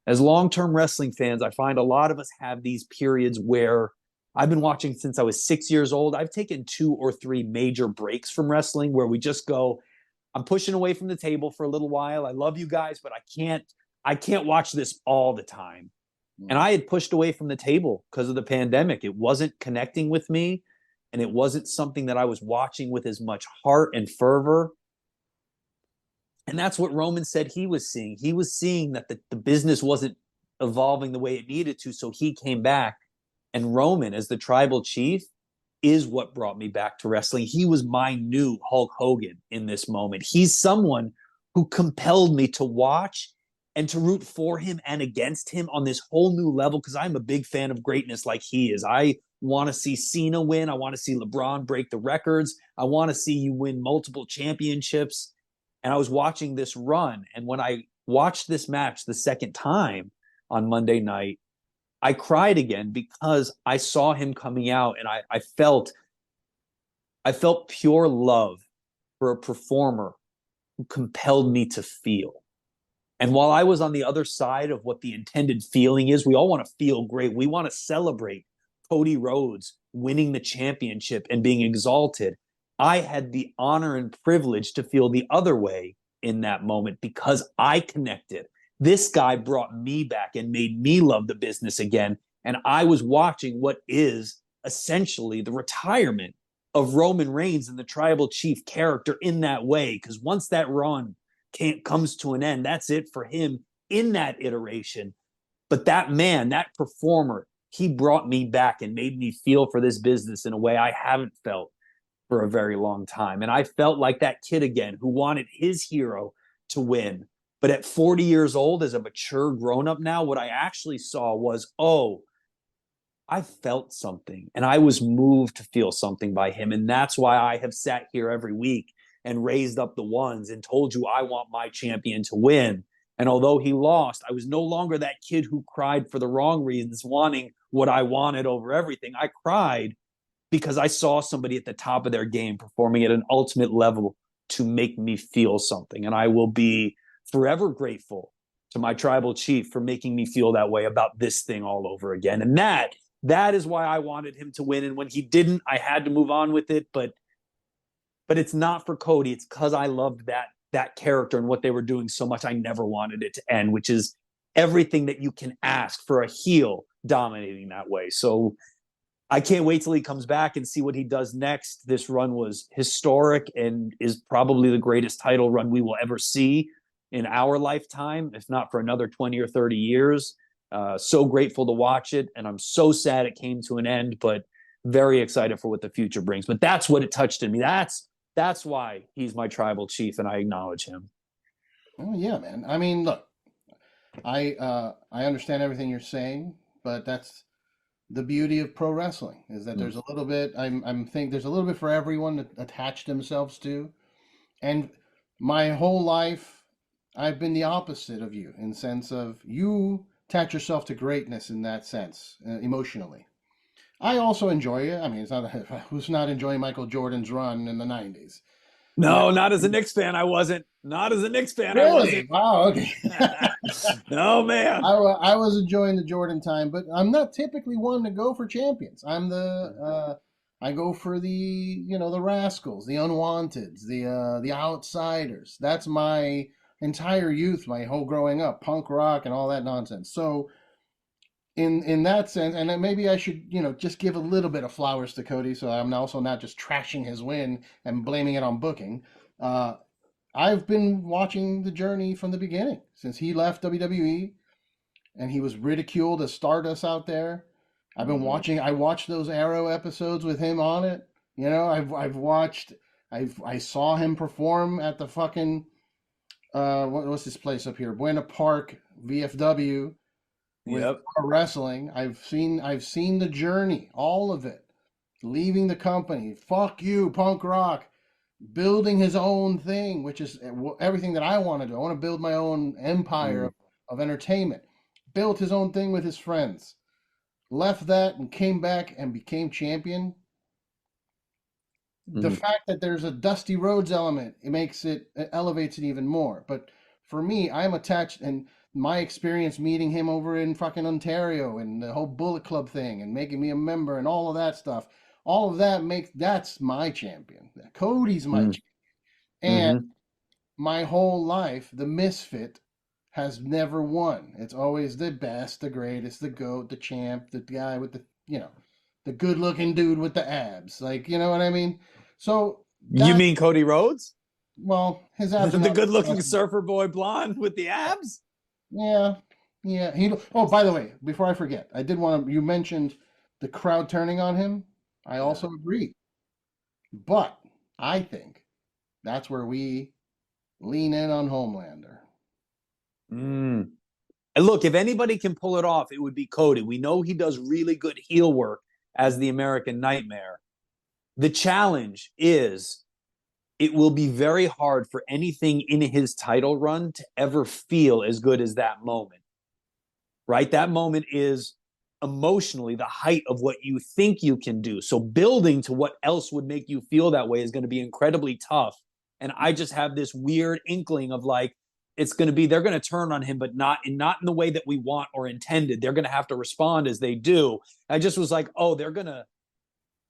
As long-term wrestling fans, I find a lot of us have these periods where I've been watching since I was 6 years old. I've taken 2 or 3 major breaks from wrestling where we just go, I'm pushing away from the table for a little while. I love you guys, but I can't watch this all the time. And I had pushed away from the table because of the pandemic. It wasn't connecting with me, and it wasn't something that I was watching with as much heart and fervor. And that's what Roman said he was seeing. He was seeing that the business wasn't evolving the way it needed to, so he came back. And Roman, as the tribal chief, is what brought me back to wrestling. He was my new Hulk Hogan in this moment. He's someone who compelled me to watch and to root for him and against him on this whole new level because I'm a big fan of greatness like he is. I want to see Cena win. I want to see LeBron break the records. I want to see you win multiple championships. And I was watching this run. And when I watched this match the second time on Monday night, I cried again because I saw him coming out and I felt pure love for a performer who compelled me to feel. And while I was on the other side of what the intended feeling is, we all want to feel great. We want to celebrate Cody Rhodes winning the championship and being exalted. I had the honor and privilege to feel the other way in that moment because I connected. This guy brought me back and made me love the business again. And I was watching what is essentially the retirement of Roman Reigns and the tribal chief character in that way. Because once that run comes to an end, that's it for him in that iteration. But that man, that performer, he brought me back and made me feel for this business in a way I haven't felt for a very long time. And I felt like that kid again who wanted his hero to win. But at 40 years old, as a mature grown-up now, what I actually saw was, oh, I felt something. And I was moved to feel something by him. And that's why I have sat here every week and raised up the ones and told you I want my champion to win. And although he lost, I was no longer that kid who cried for the wrong reasons, wanting what I wanted over everything. I cried because I saw somebody at the top of their game performing at an ultimate level to make me feel something. And I will be forever grateful to my tribal chief for making me feel that way about this thing all over again. And that is why I wanted him to win. And when he didn't, I had to move on with it. But it's not for Cody. It's because I loved that character and what they were doing so much. I never wanted it to end, which is everything that you can ask for a heel dominating that way. So I can't wait till he comes back and see what he does next. This run was historic and is probably the greatest title run we will ever see in our lifetime, if not for another 20 or 30 years. So grateful to watch it, and I'm so sad it came to an end, but very excited for what the future brings. But that's what it touched in me. That's why he's my tribal chief, and I acknowledge him. Oh yeah, man. I mean, look, I understand everything you're saying, but that's the beauty of pro wrestling is that Mm. there's a little bit. I'm think there's a little bit for everyone to attach themselves to, and my whole life I've been the opposite of you in the sense of you attach yourself to greatness in that sense, emotionally. I also enjoy it. I mean, it's not who's not enjoying Michael Jordan's run in the '90s. Yeah. No, not as a Knicks fan, I wasn't. Not as a Knicks fan, I wasn't. Really? Wow. Okay. No, man. I was enjoying the Jordan time, but I'm not typically one to go for champions. I go for the rascals, the unwanteds, the outsiders. That's my entire youth, my whole growing up, punk rock and all that nonsense. So in that sense, and then maybe I should just give a little bit of flowers to Cody, so I'm also not just trashing his win and blaming it on booking. Uh, I've been watching the journey from the beginning since he left WWE and he was ridiculed as Stardust out there. I've been watching. I watched those Arrow episodes with him on it. I've watched. I saw him perform at the fucking what's this place up here, Buena Park VFW with Yep. wrestling. I've seen the journey, all of it, leaving the company. Fuck you, punk rock. Building his own thing, which is everything that I want to do. I want to build my own empire Mm. of entertainment. Built his own thing with his friends. Left that and came back and became champion. The Mm. fact that there's a Dusty Rhodes element, it elevates it even more. But for me, I'm attached, and my experience meeting him over in fucking Ontario and the whole Bullet Club thing and making me a member and all of that stuff, all of that that's my champion. Cody's my Mm. champion. And Mm-hmm. my whole life, the misfit has never won. It's always the best, the greatest, the GOAT, the champ, the guy with the good looking dude with the abs. Like, you know what I mean? So You that, mean Cody Rhodes? well, his abs are The not. good looking surfer boy blonde with the abs? Yeah, yeah. Oh, by the way, before I forget, I did want to. You mentioned the crowd turning on him. I Yeah. also agree, but I think that's where we lean in on Homelander. Mm. And look, if anybody can pull it off, it would be Cody. We know he does really good heel work as the American Nightmare. The challenge is it will be very hard for anything in his title run to ever feel as good as that moment, right? That moment is emotionally the height of what you think you can do. So building to what else would make you feel that way is going to be incredibly tough. And I just have this weird inkling of like, it's going to be, they're going to turn on him, but not in the way that we want or intended. They're going to have to respond as they do. I just was like, oh,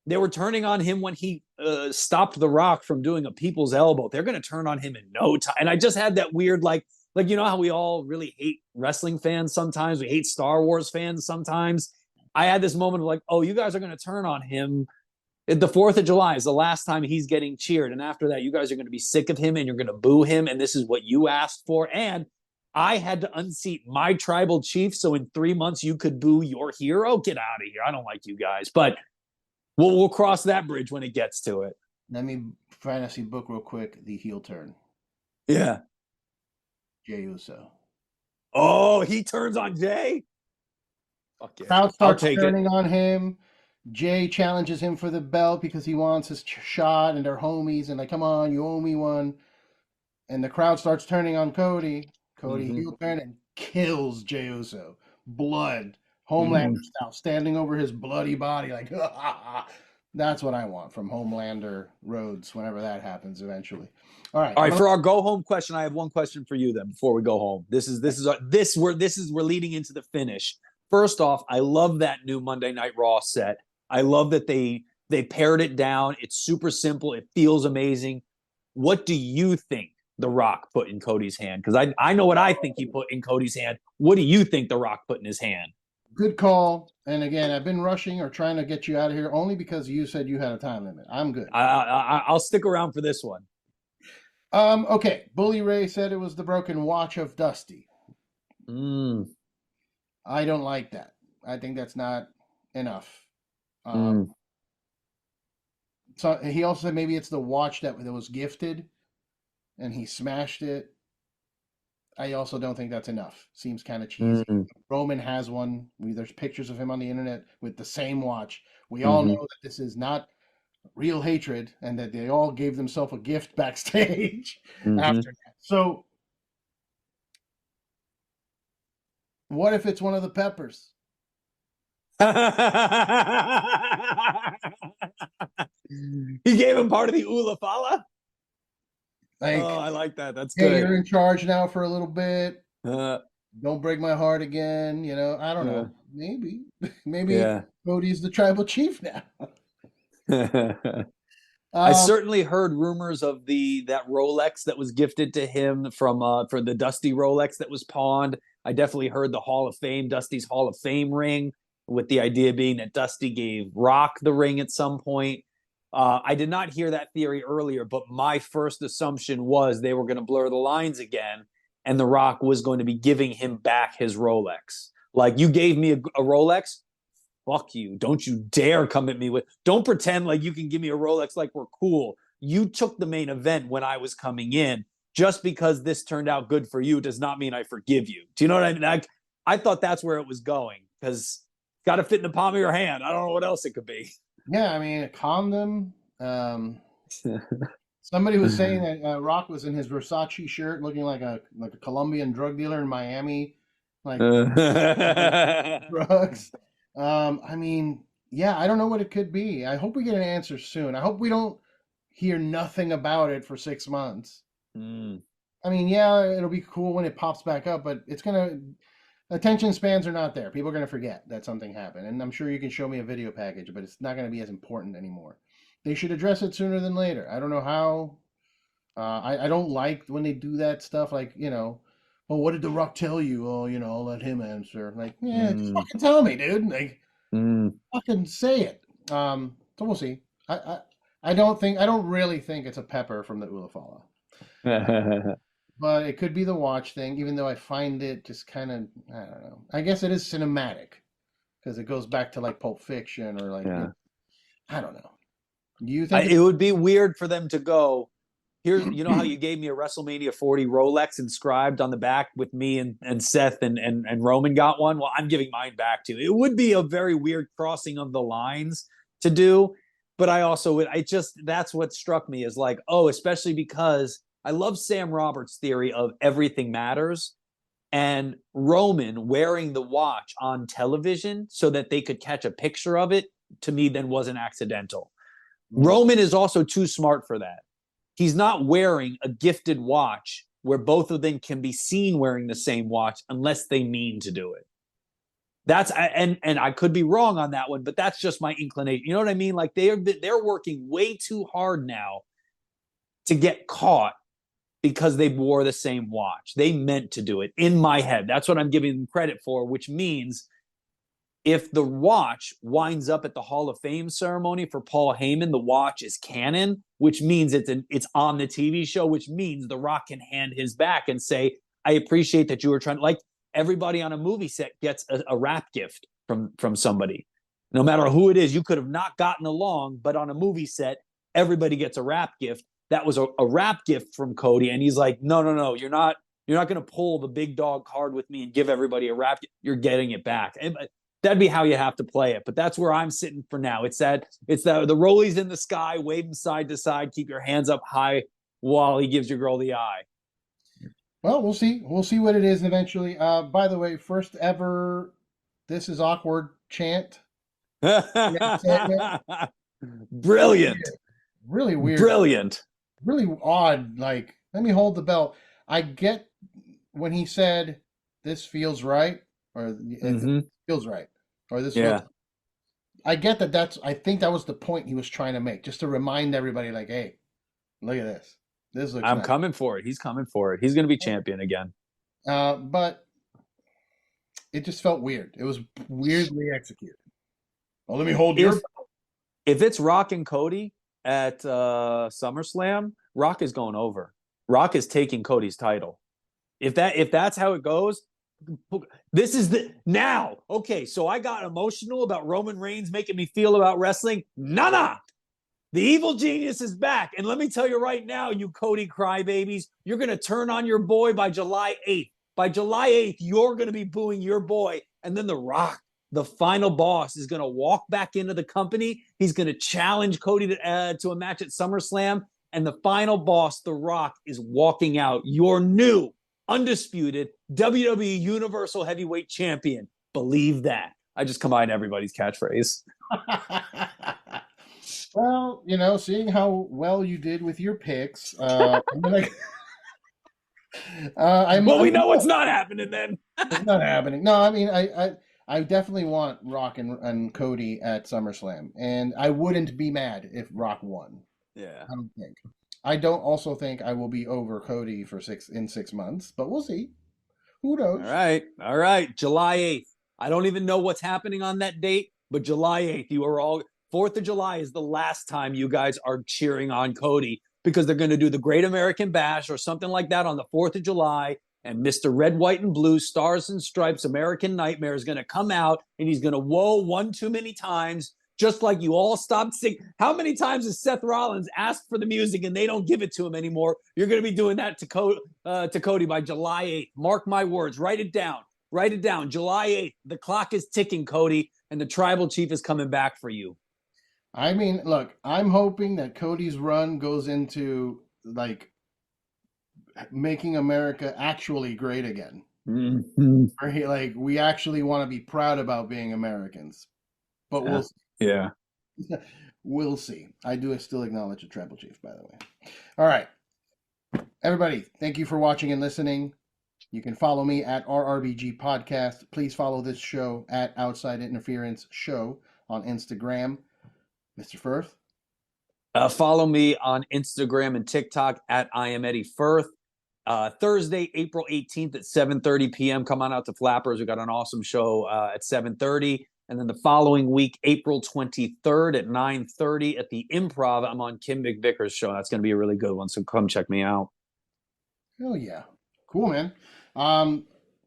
they were turning on him when he stopped The Rock from doing a people's elbow. They're going to turn on him in no time. And I just had that weird, like, you know how we all really hate wrestling fans sometimes? We hate Star Wars fans sometimes. I had this moment of like, oh, you guys are going to turn on him. The 4th of July is the last time he's getting cheered. And after that, you guys are going to be sick of him and you're going to boo him. And this is what you asked for. And I had to unseat my tribal chief. So in 3 months, you could boo your hero. Get out of here. I don't like you guys. But we'll cross that bridge when it gets to it. Let me fantasy book real quick. The heel turn. Yeah. Jey Uso. Oh, he turns on Jay. Fuck yeah. Crowd I'll starts take it. turning on him. Jay challenges him for the belt because he wants his shot, and they're homies, and like, come on, you owe me one. And the crowd starts turning on Cody. Cody Mm-hmm. heel turn and kills Jey Uso. Blood, Mm-hmm. Homelander style, standing over his bloody body, like, that's what I want from Homelander Rhodes whenever that happens eventually. All right, All right, for our go home question, I have one question for you then before we go home. We're leading into the finish. First off, I love that new Monday Night Raw set. I love that they pared it down. It's super simple. It feels amazing. What do you think The Rock put in Cody's hand? Because I know what I think he put in Cody's hand. What do you think The Rock put in his hand? Good call. And again, I've been rushing or trying to get you out of here only because you said you had a time limit. I'm good. I'll stick around for this one. Okay. Bully Ray said it was the broken watch of Dusty. Mm, I don't like that. I think that's not enough. mm. So he also said maybe it's the watch that was gifted, and he smashed it. I also don't think that's enough. Seems kind of cheesy. Mm. Roman has one. There's pictures of him on the internet with the same watch. We all know Hmm. that this is not real hatred and that they all gave themselves a gift backstage Hmm. after that. So, what if it's one of the peppers? He gave him part of the Ulafala. Like, Oh, I like that. That's hey, good. you're in charge now for a little bit. Uh, Don't break my heart again. You know, I don't uh, know. Maybe, maybe yeah. Cody's the tribal chief now. I Um, certainly heard rumors of that Rolex that was gifted to him from for the Dusty Rolex that was pawned. I definitely heard the Hall of Fame, Dusty's Hall of Fame ring, with the idea being that Dusty gave Rock the ring at some point. I did not hear that theory earlier, but my first assumption was they were going to blur the lines again, and The Rock was going to be giving him back his Rolex. Like, you gave me a Rolex, fuck you. Don't you dare come at me with, don't pretend like you can give me a Rolex like we're cool. You took the main event when I was coming in. Just because this turned out good for you does not mean I forgive you. Do you know what I mean? I thought that's where it was going, because it's got to fit in the palm of your hand. I don't know what else it could be. yeah, I mean, a condom. Somebody was saying that Rock was in his Versace shirt, looking like a Colombian drug dealer in Miami, like drugs. I mean, yeah, I don't know what it could be. I hope we get an answer soon. I hope we don't hear nothing about it for 6 months. Mm. I mean, yeah, it'll be cool when it pops back up, but it's gonna attention spans are not there. People are gonna forget that something happened, and I'm sure you can show me a video package, but it's not gonna be as important anymore. They should address it sooner than later. I don't know how. I don't like when they do that stuff. Like, well, what did The Rock tell you? Oh, I'll let him answer. Like, yeah, just Mm. fucking tell me, dude. Like, Mm. fucking say it. So we'll see. I don't really think it's a pepper from the Ulafala. But it could be the watch thing, even though I find it just kind of, I don't know. I guess it is cinematic because it goes back to like Pulp Fiction or like, Yeah. I don't know. Do you think It would be weird for them to go, here, you know how you gave me a WrestleMania 40 Rolex inscribed on the back with me and Seth and Roman got one? Well, I'm giving mine back to you. It would be a very weird crossing of the lines to do. But I also would, that's what struck me, is like, oh, especially because I love Sam Roberts' theory of everything matters. And Roman wearing the watch on television so that they could catch a picture of it, to me, then wasn't accidental. Roman is also too smart for that. He's not wearing a gifted watch where both of them can be seen wearing the same watch unless they mean to do it. And I could be wrong on that one, but that's just my inclination. You know what I mean? Like, they're working way too hard now to get caught because they wore the same watch. They meant to do it, in my head. That's what I'm giving them credit for, which means if the watch winds up at the Hall of Fame ceremony for Paul Heyman, the watch is canon, which means it's on the TV show, which means The Rock can hand his back and say, I appreciate that you were trying. Like, everybody on a movie set gets a wrap gift from somebody. No matter who it is, you could have not gotten along, but on a movie set, everybody gets a wrap gift. That was a wrap gift from Cody, and he's like, no, you're not going to pull the big dog card with me and give everybody a wrap gift. You're getting it back. And that'd be how you have to play it. But that's where I'm sitting for now. It's the rollies in the sky, waving side to side, keep your hands up high while he gives your girl the eye. Well, we'll see. We'll see what it is eventually. By the way, first ever "This is awkward" chant. Brilliant. Really weird. Brilliant. Really odd. Like, let me hold the belt. I get when he said, "This feels right," or "It feels right," or "This feels." I get that. I think that was the point he was trying to make, just to remind everybody, like, "Hey, look at this. This looks." I'm nice. coming for it. He's coming for it. He's going to be champion again. But it just felt weird. It was weirdly executed. Well, let me hold your. If it's Rock and Cody at SummerSlam, Rock is going over. Rock is taking Cody's title. If that's how it goes, this is now. Okay, so I got emotional about Roman Reigns making me feel about wrestling. Nah. The evil genius is back. And let me tell you right now, you Cody crybabies, you're going to turn on your boy by July 8th. By July 8th, you're going to be booing your boy. And then The Rock, the final boss, is going to walk back into the company. He's going to challenge Cody to a match at SummerSlam. And the final boss, The Rock, is walking out your new, undisputed WWE Universal Heavyweight Champion. Believe that. I just combined everybody's catchphrase. Well, you know, seeing how well you did with your picks, I'm gonna. We know what's not happening then. It's not happening. No, I mean, I definitely want Rock and Cody at SummerSlam, and I wouldn't be mad if Rock won. Yeah, I don't think. I don't also think I will be over Cody for 6 months, but we'll see. Who knows? All right. July 8th. I don't even know what's happening on that date, but July 8th, you are all 4th of July is the last time you guys are cheering on Cody because they're going to do the Great American Bash or something like that on the 4th of July. And Mr. Red, White, and Blue, Stars and Stripes, American Nightmare is going to come out and he's going to whoa one too many times, just like you all stopped singing. How many times has Seth Rollins asked for the music and they don't give it to him anymore? You're going to be doing that to Cody by July 8th. Mark my words. Write it down. Write it down. July 8th. The clock is ticking, Cody, and the Tribal Chief is coming back for you. I mean, look, I'm hoping that Cody's run goes into, like, making America actually great again. Mm-hmm. Where we actually want to be proud about being Americans. But we'll see. Yeah. We'll see. I do still acknowledge the Tribal Chief, by the way. All right. Everybody, thank you for watching and listening. You can follow me at RRBG Podcast. Please follow this show at Outside Interference Show on Instagram. Mr. Furth? Follow me on Instagram and TikTok at I am Eddie Furth. Thursday, April 18th at 7:30 p.m. Come on out to Flappers. We got an awesome show at 7:30. And then the following week, April 23rd at 9:30 at the Improv, I'm on Kim McVicker's show. That's going to be a really good one, so come check me out. Hell yeah. Cool, man.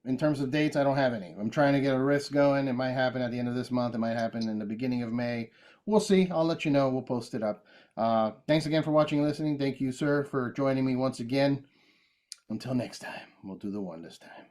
In terms of dates, I don't have any. I'm trying to get a risk going. It might happen at the end of this month. It might happen in the beginning of May. We'll see. I'll let you know. We'll post it up. Thanks again for watching and listening. Thank you, sir, for joining me once again. Until next time, we'll do the one this time.